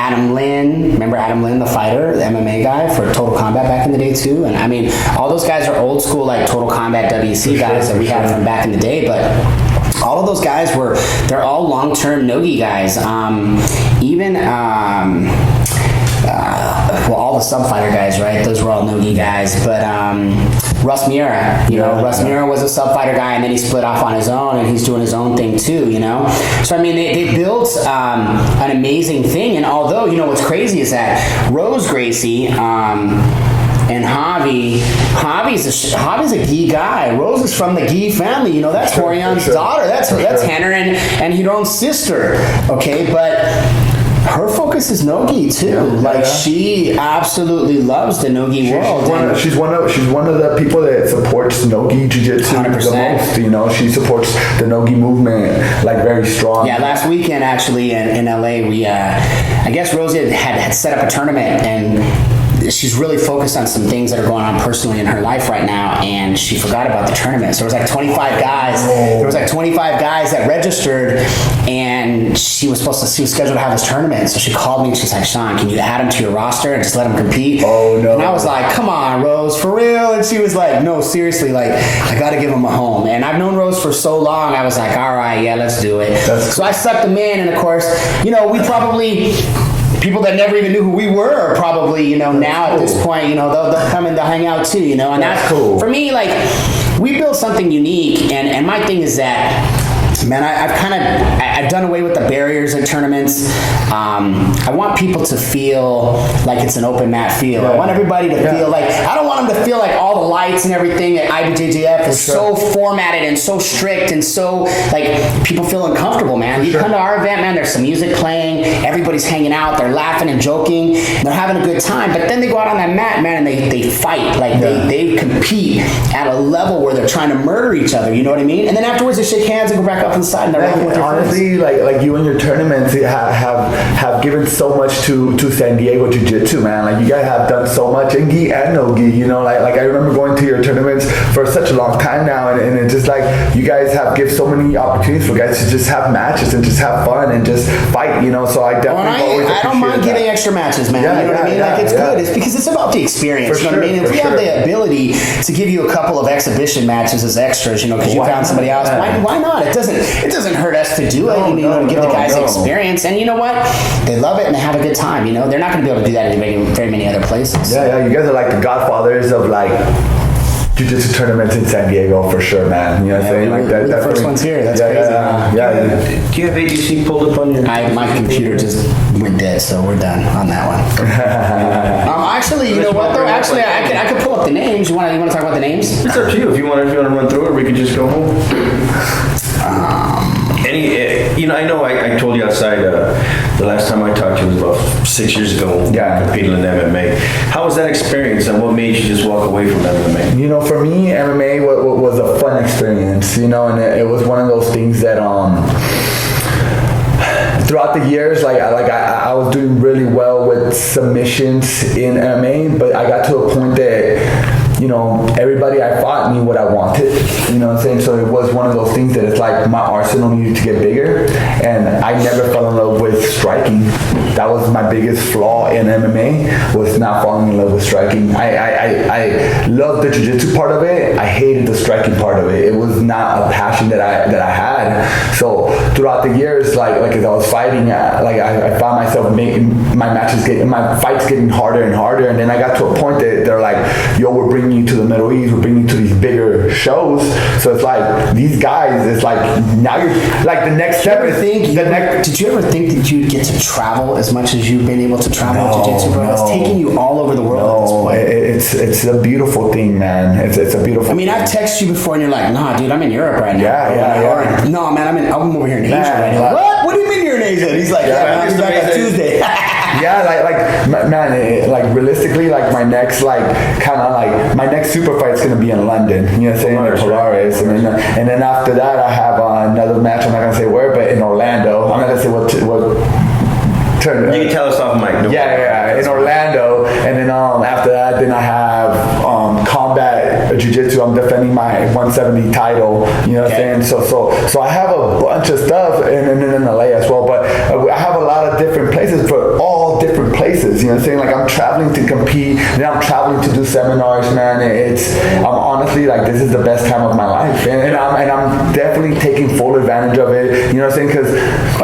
Adam Lynn, remember Adam Lynn, the fighter, the MMA guy for Total Combat back in the day too. And I mean, all those guys are old school, like Total Combat WC guys that we had from back in the day, but all of those guys they're all long-term no-gi guys. Even all the sub-fighter guys, right? Those were all no-gi guys. But Russ Mira. You know, Russ Mira was a sub fighter guy, and then he split off on his own, and he's doing his own thing too. You know, so I mean, they built an amazing thing. And although, you know, what's crazy is that Rose Gracie. And Javi's a Gi guy. Rose is from the Gi family. You know, that's Horion's daughter. That's Henner and Hiron's sister. Okay, but her focus is Nogi too. She absolutely loves the Nogi world. She's one of the people that supports Nogi Jiu-Jitsu 100%. The most. You know, she supports the Nogi movement like very strong. Yeah, last weekend actually in LA, we I guess Rosie had set up a tournament, and she's really focused on some things that are going on personally in her life right now, and she forgot about the tournament. So there was like 25 guys. There was like 25 guys that registered, and she was scheduled to have this tournament. So she called me and she's like, Shawn, can you add them to your roster and just let them compete? Oh no! And I was like, come on, Rose, for real? And she was like, no, seriously, like I got to give them a home. And I've known Rose for so long. I was like, all right, yeah, let's do it. So I sucked them in, and of course, you know, we probably. People that never even knew who we were are probably, you know, now at this point, you know, they'll come and they'll hang out too, you know, and that's cool. For me, like, we built something unique, and my thing is that, man, I've done away with the barriers at tournaments. I want people to feel like it's an open mat feel. I want everybody to feel like, I don't want them to feel like all the lights and everything at IBJJF is so formatted and so strict and so, like, people feel uncomfortable, man. You come to our event, man, there's some music playing, everybody's hanging out, they're laughing and joking, they're having a good time, but then they go out on that mat, man, and they fight. Like, they compete at a level where they're trying to murder each other, you know what I mean? And then afterwards they shake hands and go back up inside, and they're laughing with their honestly, like you and your tournaments have given so much to San Diego Jiu-Jitsu, man. Like, you guys have done so much in Gi and no Gi, you know, like I remember going to your tournaments for such a long time now, and it's just like you guys have give so many opportunities for guys to just have matches and just have fun and just fight, you know. So I definitely I don't mind giving extra matches, man. You know what I mean? Like, it's good. It's because it's about the experience. You know what I mean? If we have the ability to give you a couple of exhibition matches as extras, you know, because you found somebody else, why not? It doesn't hurt us to do it. You know, to give the guys experience, and you know what? They love it and they have a good time. You know, they're not going to be able to do that in very many other places. Yeah, you guys are like the godfathers of like Jiu-Jitsu tournaments in San Diego for sure, man. You know what I'm saying? Like we're the first ones here. That's crazy. Yeah. Do you have ADC pulled up on your? My computer just went dead, so we're done on that one. Actually, you know what though? Actually, I could pull up the names. You want to talk about the names? It's up to you. If you want to run through it, we could just go home. You know, I know I told you outside the last time I talked to you was about 6 years ago. Yeah. Competing in MMA. How was that experience, and what made you just walk away from MMA? You know, for me, MMA was a fun experience. You know, and it was one of those things that throughout the years, I was doing really well with submissions in MMA, but I got to a point that, you know, everybody I fought knew what I wanted, you know what I'm saying? So it was one of those things that it's like my arsenal needed to get bigger, and I never fell in love with striking. That was my biggest flaw in MMA, was not falling in love with striking. I loved the jiu-jitsu part of it. I hated the striking part of it. It was not a passion that I had. So throughout the years, like as I was fighting, I found myself making my fights getting harder and harder, and then I got to a point that they're like, yo, we're bringing you to the Middle East, we're bringing you to these bigger shows. So it's like, these guys, it's like, now you're like the next step. Did you ever think that you'd get to travel as much as you've been able to travel with Jiu-Jitsu, bro? It's taking you all over the world at this point. It's a beautiful thing, man. It's a beautiful I mean, I've texted you before and you're like, nah, dude, I'm in Europe right now. Yeah. No, man, I'm over here in Asia right now. What do you mean you're in Asia? And he's like, I'll be back on Tuesday. Like realistically, like my next my next super fight is gonna be in London. You know what I'm saying? In Polaris, and then after that I have another match. I'm not gonna say where, but in Orlando. I'm not gonna say what turn. You can tell us off mic. In Orlando, and then after that, then I have combat jiu-jitsu. I'm defending my 170 title. You know what I'm saying? So I have a bunch of stuff, and then in LA as well. But I have a lot of different places for all different different places. You know what I'm saying? Like I'm traveling to compete, and I'm traveling to do seminars, man. I'm honestly like, this is the best time of my life, and I'm definitely taking full advantage of it. You know what I'm saying? Because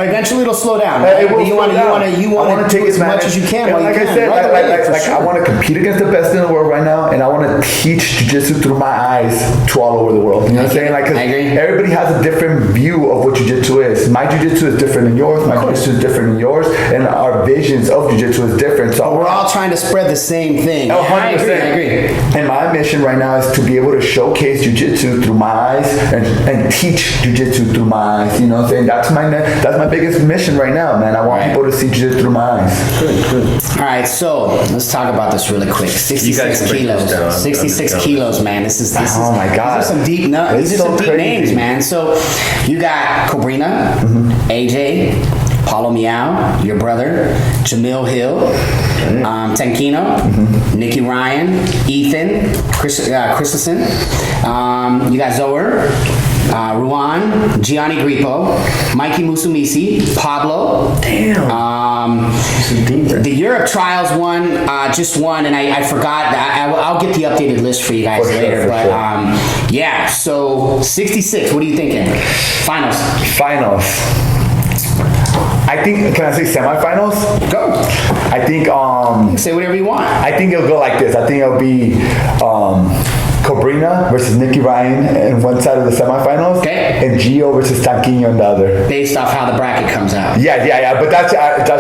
eventually it'll slow down. Right? It will slow down. You want to take as much as you can. And like I said, like I want to compete against the best in the world right now, and I want to teach jiu-jitsu through my eyes to all over the world. You know what I'm saying? Like, cause everybody has a different view of what jiu-jitsu is. My jiu-jitsu is different than yours. My jiu-jitsu is different than yours, and our visions of jiu-jitsu is different. So we're all trying to spread the same thing. 100%. I agree. And my mission right now is to be able to showcase jiu-jitsu through my eyes and teach jiu-jitsu through my eyes. You know what I'm saying? That's my biggest mission right now, man. I want people to see jiu-jitsu through my eyes. Good. All right, so let's talk about this really quick. 66 kilos. 66 kilos, man. This is oh my God. These are some deep These are some deep names, man. So you got Cobrina, AJ, Paulo Miao, your brother, Jamil Hill, Tankino, Nicky Ryan, Ethan, Christensen. You got Zoer, Ruan, Gianni Grippo, Mikey Musumisi, Pablo. Damn. The Europe Trials just won, and I forgot that. I'll get the updated list for you guys later. But yeah, so 66. What are you thinking? Finals. I think, can I say semifinals? Go. I think, say whatever you want. I think it'll go like this. I think it'll be, Cobrina versus Nicky Ryan in one side of the semifinals. Okay. And Gio versus Tanquinho in the other. Based off how the bracket comes out. Yeah. But that's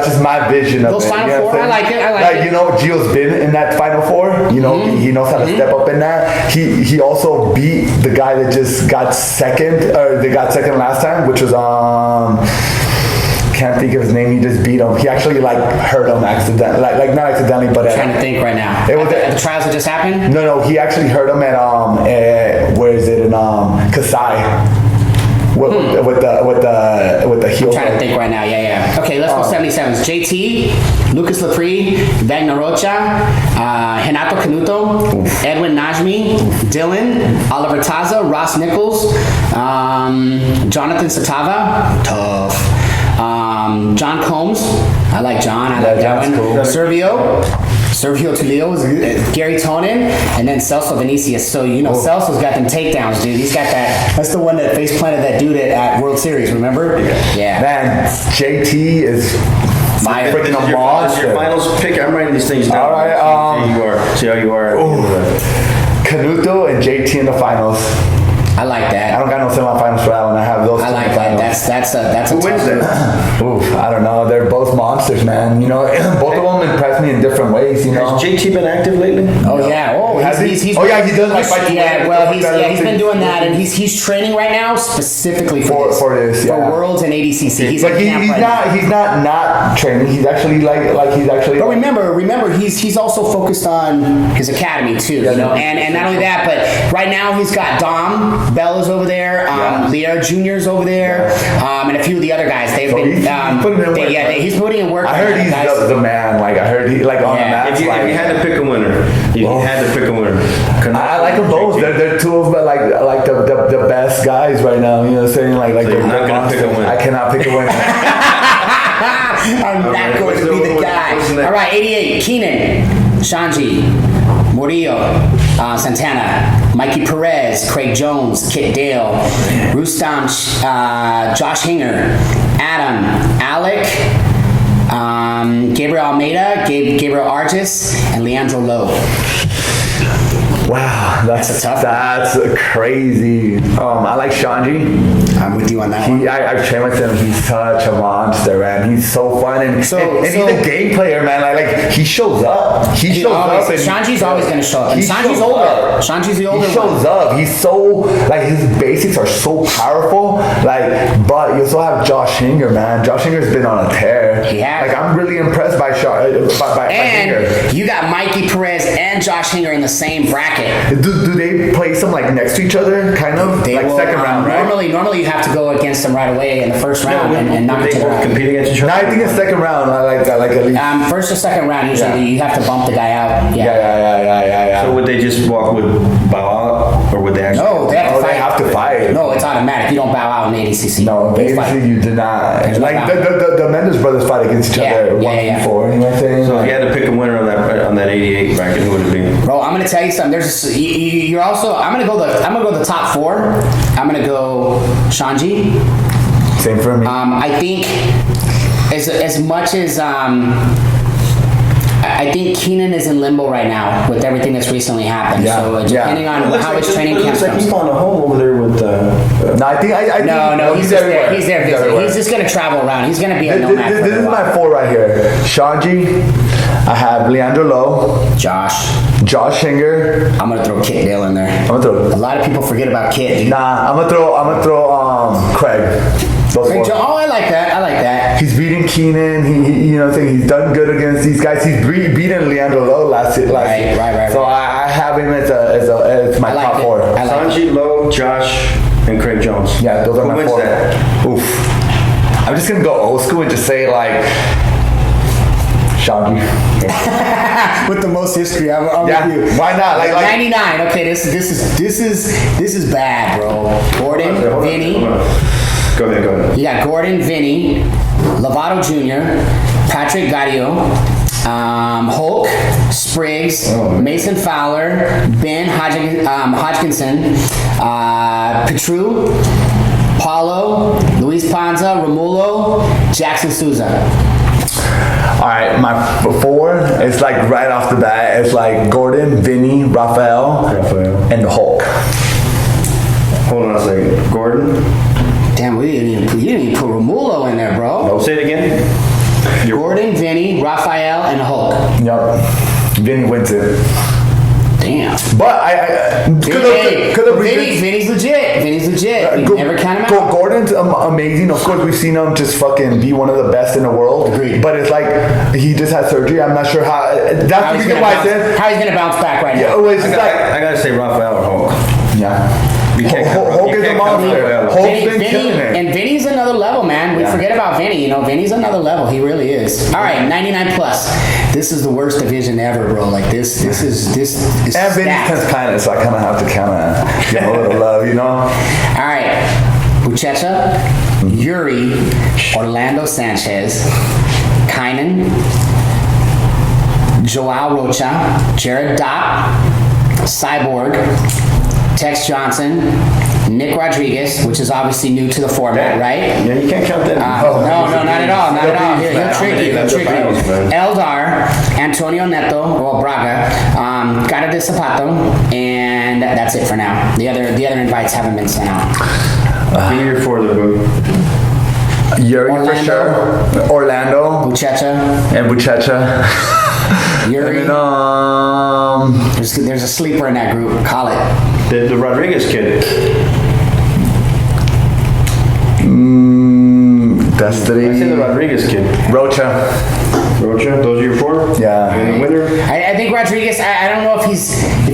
just my vision of those it. Final Four, I like it. Like, you know, Gio's been in that Final Four. You know, he knows how to step up in that. He also beat the guy that just got second, or they got second last time, which was can't think of his name. He just beat him. He actually like hurt him accidentally, like not accidentally, but I'm trying to think right now. It was the trials that just happened. No, he actually hurt him at where is it in Kasai. With the heel. I'm trying to think right now. Yeah. Okay, let's go 77s. JT, Lucas Lepre, Wagner Rocha, Renato Canuto, Edwin Najmi, Dylan, Oliver Taza, Ross Nichols, Jonathan Satava, tough. John Combs, I like John. I like that one. Cool. Servio Tulio, Gary Tonin, and then Celso Vinicius. So, you know, Celso's got them takedowns, dude. He's got that. That's the one that face planted that dude at World Series, remember? Yeah. Man, JT is freaking a monster. Your finals pick. I'm writing these things down. All right. See how you are. Canuto and JT in the finals. I like that. I don't got no semifinals for that one. I have those. I like that. That's a Who wins that? Oof, I don't know. They're both monsters, man. You know, both of them impress me in different ways. You know. Has JT been active lately? Oh yeah. He's he does like fight. Yeah. Well, he's been doing that, and he's training right now specifically for this. For Worlds and ADCC. He's not training. He's actually like he's actually. But remember, he's also focused on his academy too. Yeah, you know, and not only that, but right now he's got Dom Bella's over there, Leo Jr.'s over there, and a few of the other guys. They've been he's putting in work. I heard he's the man. Like I heard he like on the map. If you had to pick a winner, I like them both. They're two of the like the best guys right now. You know what I'm saying? Like so you're not gonna pick a winner. I cannot pick a winner. I'm not going to be the guy. All right, 88. Keenan, Shanji, Murillo, Santana, Mikey Perez, Craig Jones, Kit Dale, Rustam, Josh Hinger, Adam, Alec, Gabriel Almeida, Gabriel Argis, and Leandro Lowe. Wow, that's crazy. I like Shanji. I'm with you on that one. I've trained with him. He's such a monster, man. He's so fun, and he's a game player, man. Like he shows up. He shows up. Shanji's always going to show up. And Shanji's older. Shanji's the older one. He shows up. He's so like his basics are so powerful. Like, but you also have Josh Hinger, man. Josh Hinger's been on a tear. He has. Like I'm really impressed by Hinger. And you got Mikey Perez and Josh Hinger in the same bracket. it. Do they place them like next to each other, kind of? They like will, second round, right? Normally you have to go against them right away in the first round and knock it to the ground. Compete against each other? No, I think it's second round. I like at least. First or second round, usually you have to bump the guy out. Yeah. So would they just walk with bow out, or would they actually? No, they have to fight. They have to fight. No, it's automatic. You don't bow out in ADCC. No, You fight. basically you did not. There's no Like bound. the Mendes brothers fight against each other 1v4. You know what I'm saying? So if you had to pick a winner on that 88 bracket, who would it be? Bro, I'm gonna tell you something. You're also. I'm gonna go the top 4. I'm gonna go Shanji. Same for me. I think as much as I think Keenan is in limbo right now with everything that's recently happened. Yeah. So depending on how his training camp looks like comes. he's found a home over there with. No, I think. No, he's just everywhere. there. He's there visiting. everywhere. He's just gonna travel around. He's gonna be a nomad. This is my 4 right here. Shanji. I have Leandro Lowe. Josh. Josh Hinger. I'm gonna throw Kit Dale in there. I'm gonna throw. A lot of people forget about Kit, dude. Nah, I'm gonna throw Craig. Those Craig 4. Jones. Oh, I like that. He's beating Keenan. He you know, he's done good against these guys. He's beaten Leandro Lowe last year. Right. So I have him as my I like top it. 4. I like Sanji, Lowe, Josh, and Craig Jones. Yeah, those are Who my wins 4. that? Oof. I'm just gonna go old school and just say like Shanji. With the most history, I'm Yeah, with you. why not? Like 99. Okay, this is bad, bro. Gordon, Hold on, Vinny. hold on. Go ahead. You got Gordon, Vinny, Lovato Jr., Patrick Gadio, Hulk, Spriggs, Mason Fowler, Ben Hodgkinson, Petru, Paulo, Luis Panza, Romulo, Jackson Souza. All right, my 4 is like right off the bat. It's like Gordon, Vinny, Rafael, and the Hulk. Hold on a second. Gordon. Damn, you didn't even put Romulo in there, bro. Say it again. Gordon, Vinny, Rafael, and Hulk. Yep. Vinny wins it. Damn. But Vinny's legit. You never count him out. Gordon's amazing. Of course, we've seen him just fucking be one of the best in the world. Agreed. But it's like he just had surgery. I'm not sure how. That's the reason why I said. How he's gonna bounce back right now? Yeah, well, it's just like. I gotta say Rafael or Hulk. Yeah. You can't Hulk is a monster. Hulk's been killing it. And Vinny's another level, man. We forget about Vinny. You know, Vinny's another level. He really is. All right, 99 plus. This is the worst division ever, bro. Like this is. And Vinny's Hispanic, so I kind of have to give him a little love, you know. All right, Buchecha, Yuri, Orlando Sanchez, Kynan, Joao Rocha, Jared Dopp, Cyborg, Tex Johnson, Nick Rodriguez, which is obviously new to the format, right? Yeah, you can't count that. No, not at all. He'll trick you. Eldar, Antonio Neto, or Braga, Cara de Zapato, and that's it for now. The other invites haven't been sent out. Be here for the boo. Yuri for sure. Orlando. Buchecha. And Buchecha. Yuri. And There's a sleeper in that group. Call it. The Rodriguez kid. Destiny. I say the Rodriguez kid. Rocha. Those are your 4? Yeah. And the winner? I think Rodriguez. I don't know if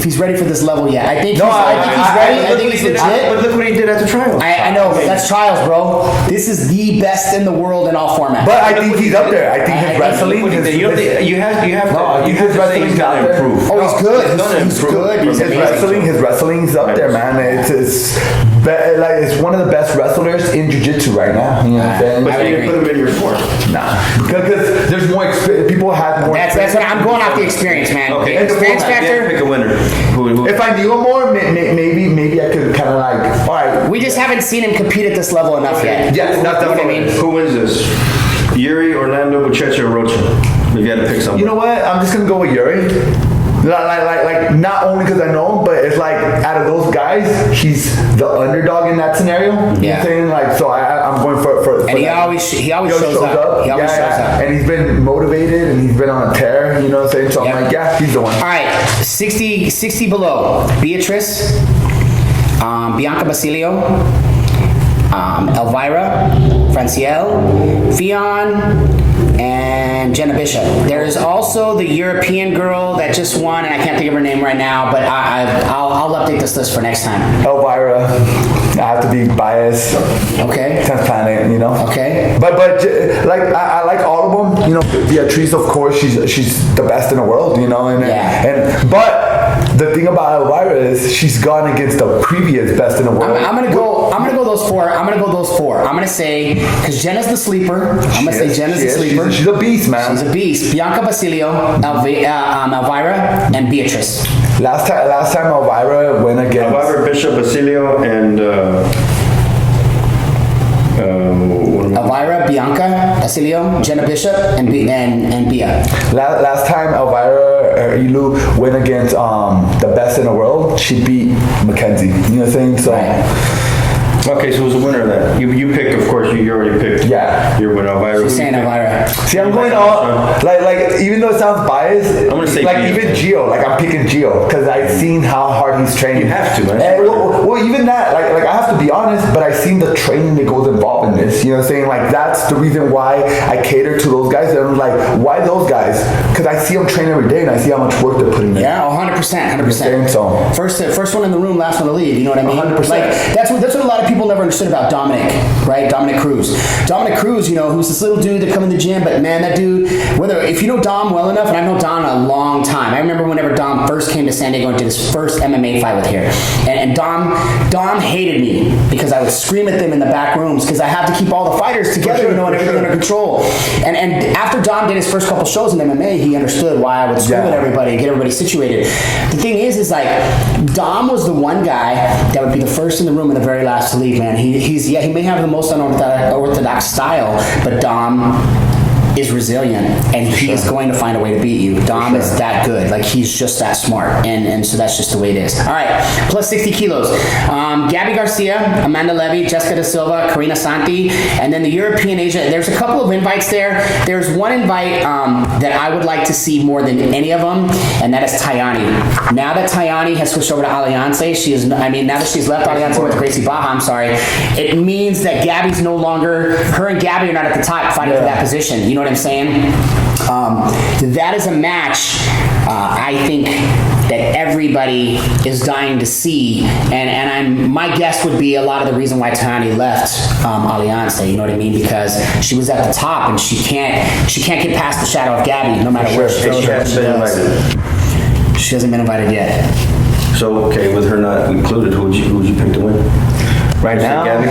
he's ready for this level yet. I think he's ready. I think he's legit. But look what he did at the trials. I know, but that's trials, bro. This is the best in the world in all formats. But I think he's up there. I think his wrestling. You have to say he's got to improve. Oh, he's good. He's good. He's amazing. His wrestling's up there, man. It's one of the best wrestlers in jiu-jitsu right now. You know what I'm saying? But you put him in your 4. Nah, because there's more experience. People have more. That's what I'm going off the experience, man. Okay. The experience factor. Pick a winner. Who? If I knew him more, maybe I could kind of like. All right. We just haven't seen him compete at this level enough yet. Yes, that's what I definitely. mean. Who wins this? Yuri, Orlando, Buchecha, or Rocha? If you had to pick someone. You know what? I'm just gonna go with Yuri. Like not only because I know him, but it's like out of those guys, he's the underdog in that scenario. You know what I'm saying? Like, so I'm going for And he that. always shows up. He always shows up. And he's been motivated and he's been on a tear. You know what I'm saying? So I'm like, yeah, he's the one. All right, 60 below. Beatrice, Bianca Basilio, Elvira, Francielle, Fionn, and Jenna Bishop. There's also the European girl that just won, and I can't think of her name right now, but I'll update this list for next time. Elvira, I have to be biased. Okay. 10th Planet, you know. Okay. But like I like all of them. You know, Beatrice, of course, she's the best in the world. You know, and but the thing about Elvira is she's gone against the previous best in the world. I'm gonna go those four. I'm gonna say because Jenna's the sleeper. I'm gonna say Jenna's the sleeper. She's a beast, man. She's a beast. Bianca Basilio, Elvira, and Beatrice. Last time Elvira went against Elvira, Bishop, Basilio, and Elvira, Bianca, Basilio, Jenna Bishop, and Bia. Last time Elvira Ilu went against the best in the world, she beat Mackenzie. You know what I'm saying? So. Right. Okay, so who's the winner of that? You picked, of course, you already picked. Yeah. Your winner, Elvira. She's saying Elvira. See, I'm going all, like, even though it sounds biased, I'm gonna say like, Gio. even Gio, like, I'm picking Gio, because I've seen how hard he's training. You have to, man. Well, even that, like, I have to be honest, but I've seen the training that goes involved in this, you know what I'm saying? Like, that's the reason why I cater to those guys, and I'm like, why those guys? Because I see them train every day, and I see how much work they're putting in. Yeah, 100%. So. First one in the room, last one to leave, you know what I mean? 100%. Like, that's what a lot of people never understood about Dominic, right? Dominic Cruz. Dominic Cruz, you know, who's this little dude that come in the gym, but man, that dude, if you know Dom well enough, and I've known Dom a long time. I remember whenever Dom first came to San Diego and did his first MMA fight with here. And Dom hated me because I would scream at them in the back rooms because I have to keep all the fighters together, and everything under control. And after Dom did his first couple shows in MMA, he understood why I would scream at everybody and get everybody situated. The thing is like, Dom was the one guy that would be the first in the room and the very last to leave, man. He may have the most unorthodox style, but Dom is resilient, and he is going to find a way to beat you. Dom is that good. Like, he's just that smart, and so that's just the way it is. All right, plus 60 kilos. Gabby Garcia, Amanda Levy, Jessica Da Silva, Karina Santi, and then the European Asia. There's a couple of invites there. There's one invite that I would like to see more than any of them, and that is Tayani. Now that Tayani has switched over to Alianza, now that she's left Alianza with Gracie Baja, it means that Gabby's no longer, her and Gabby are not at the top fighting for that position. You know what I'm saying? That is a match I think that everybody is dying to see, and my guess would be a lot of the reason why Tayani left Alianza, you know what I mean? Because she was at the top, and she can't get past the shadow of Gabby, no matter where she goes. She hasn't been invited. She hasn't been invited yet. So, okay, with her not included, who would you pick to win? Right now, Gabby?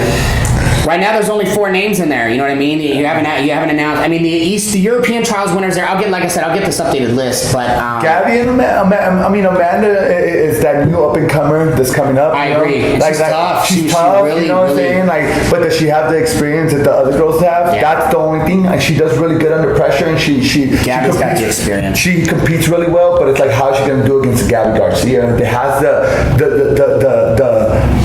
Right now, there's only 4 names in there. You know what I mean? You haven't announced. I mean, the European trials winners there. I'll get this updated list. But Gabby and Amanda is that new up and comer that's coming up. I agree. Like, she's tough. She's tough. Really, you know what I'm saying? Like, but does she have the experience that the other girls have? Yeah. That's the only thing. And she does really good under pressure, and Gabby's got the experience. She competes really well, but it's like, how is she gonna do against Gabby Garcia? That has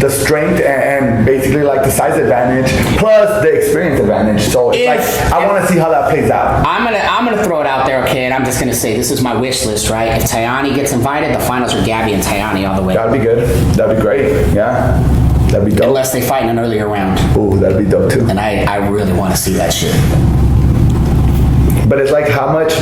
the strength and basically like the size advantage plus the experience advantage. So it's I want to see how that plays out. I'm gonna throw it out there, okay, and I'm just gonna say this is my wish list, right? If Tayani gets invited, the finals are Gabby and Tayani all the way. That'd be good. That'd be great. Yeah, that'd be dope. Unless they fight in an earlier round. Ooh, that'd be dope too. And I really want to see that shit. But it's like, how much?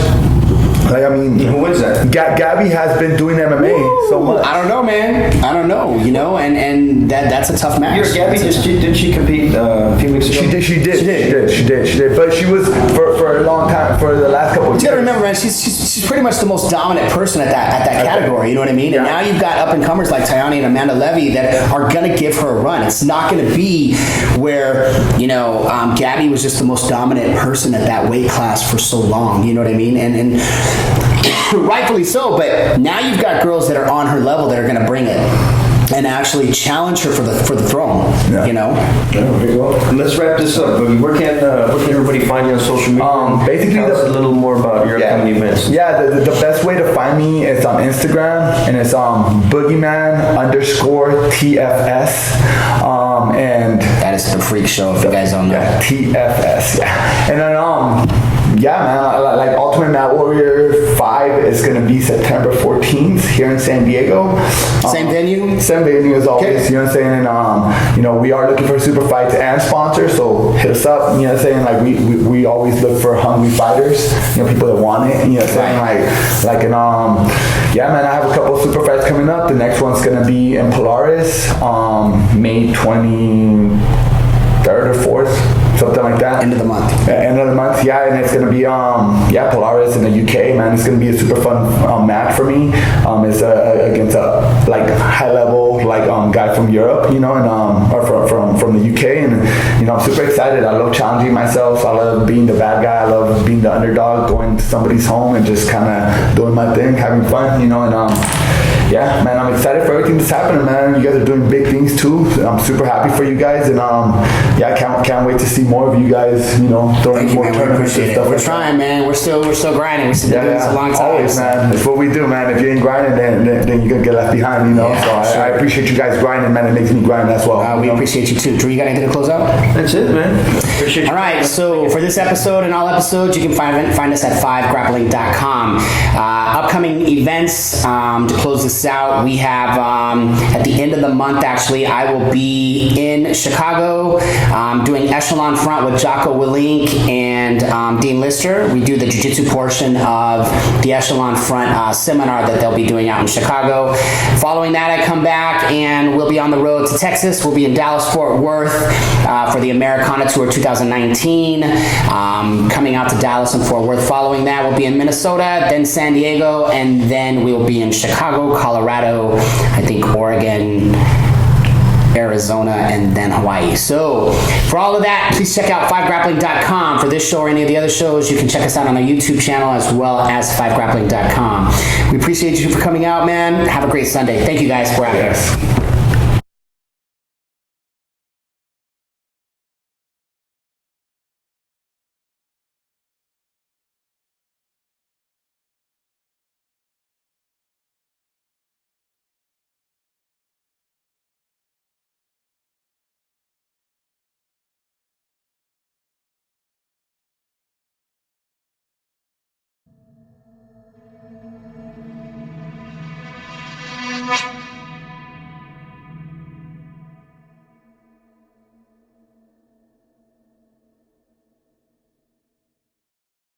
Like, I mean, who wins that? Gabby has been doing MMA so much. I don't know, man. I don't know. You know, and that's a tough match. Gabby, did she compete a few weeks ago? She did. But she was for a long time, for the last couple of years. You gotta remember, man, she's pretty much the most dominant person at that category. You know what I mean? Yeah. And now you've got up and comers like Tayani and Amanda Levy that are gonna give her a run. It's not gonna be where Gabby was just the most dominant person at that weight class for so long. You know what I mean? And rightfully so, but now you've got girls that are on her level that are going to bring it and actually challenge her for the throne. Yeah. You know. Yeah, let's wrap this up. Where can everybody find you on social media? Basically, tell us a little more about your upcoming events. Yeah, the best way to find me is on Instagram, and it's Boogeyman_TFS. And that is the freak show. If you guys don't know. Yeah, TFS. Yeah, and then yeah, man, like Ultimate Mat Warrior 5 is going to be September 14th here in San Diego. Same venue? Same venue as always, Okay. you know what I'm saying? And, you know, we are looking for super fights and sponsors, so hit us up, you know what I'm saying? Like, we always look for hungry fighters, you know, people that want it, you know what I'm saying? Yeah, man, I have a couple of super fights coming up. The next one's going to be in Polaris, May 23rd or 4th, something like that. End of the month. End of the month, yeah, and it's gonna be Polaris in the UK, man. It's gonna be a super fun match for me. It's against a high level guy from Europe, you know, and or from the UK, and you know, I'm super excited. I love challenging myself. I love being the bad guy. I love being the underdog, going to somebody's home and just kind of doing my thing, having fun, you know, and yeah, man, I'm excited for everything that's happening, man. You guys are doing big things too. I'm super happy for you guys, and yeah, can't wait to see more of you guys. You know, throwing more tournaments and stuff. We're trying, man. We're still grinding. We're still doing this a long time. Always, man. It's what we do, man. If you ain't grinding, then you're gonna get left behind. You know. Yeah, so I appreciate you guys grinding, man. It makes me grind as well. We appreciate you too. Drew, you got anything to close out? That's it, man. Appreciate you. All right, so for this episode and all episodes, you can find us at FIVE365.com. Upcoming events, to close this out, we have at the end of the month, actually, I will be in Chicago doing Echelon Front with Jocko Willink and Dean Lister. We do the jiu-jitsu portion of the Echelon Front seminar that they'll be doing out in Chicago. Following that, I come back and we'll be on the road to Texas. We'll be in Dallas-Fort Worth for the Americana Tour 2019. Coming out to Dallas and Fort Worth. Following that, we'll be in Minnesota, then San Diego, and then we'll be in Chicago, Colorado, I think Oregon, Arizona, and then Hawaii. So for all of that, please check out FIVEgrappling.com for this show or any of the other shows. You can check us out on our YouTube channel as well as FIVEgrappling.com. We appreciate you for coming out, man. Have a great Sunday. Thank you guys for having us.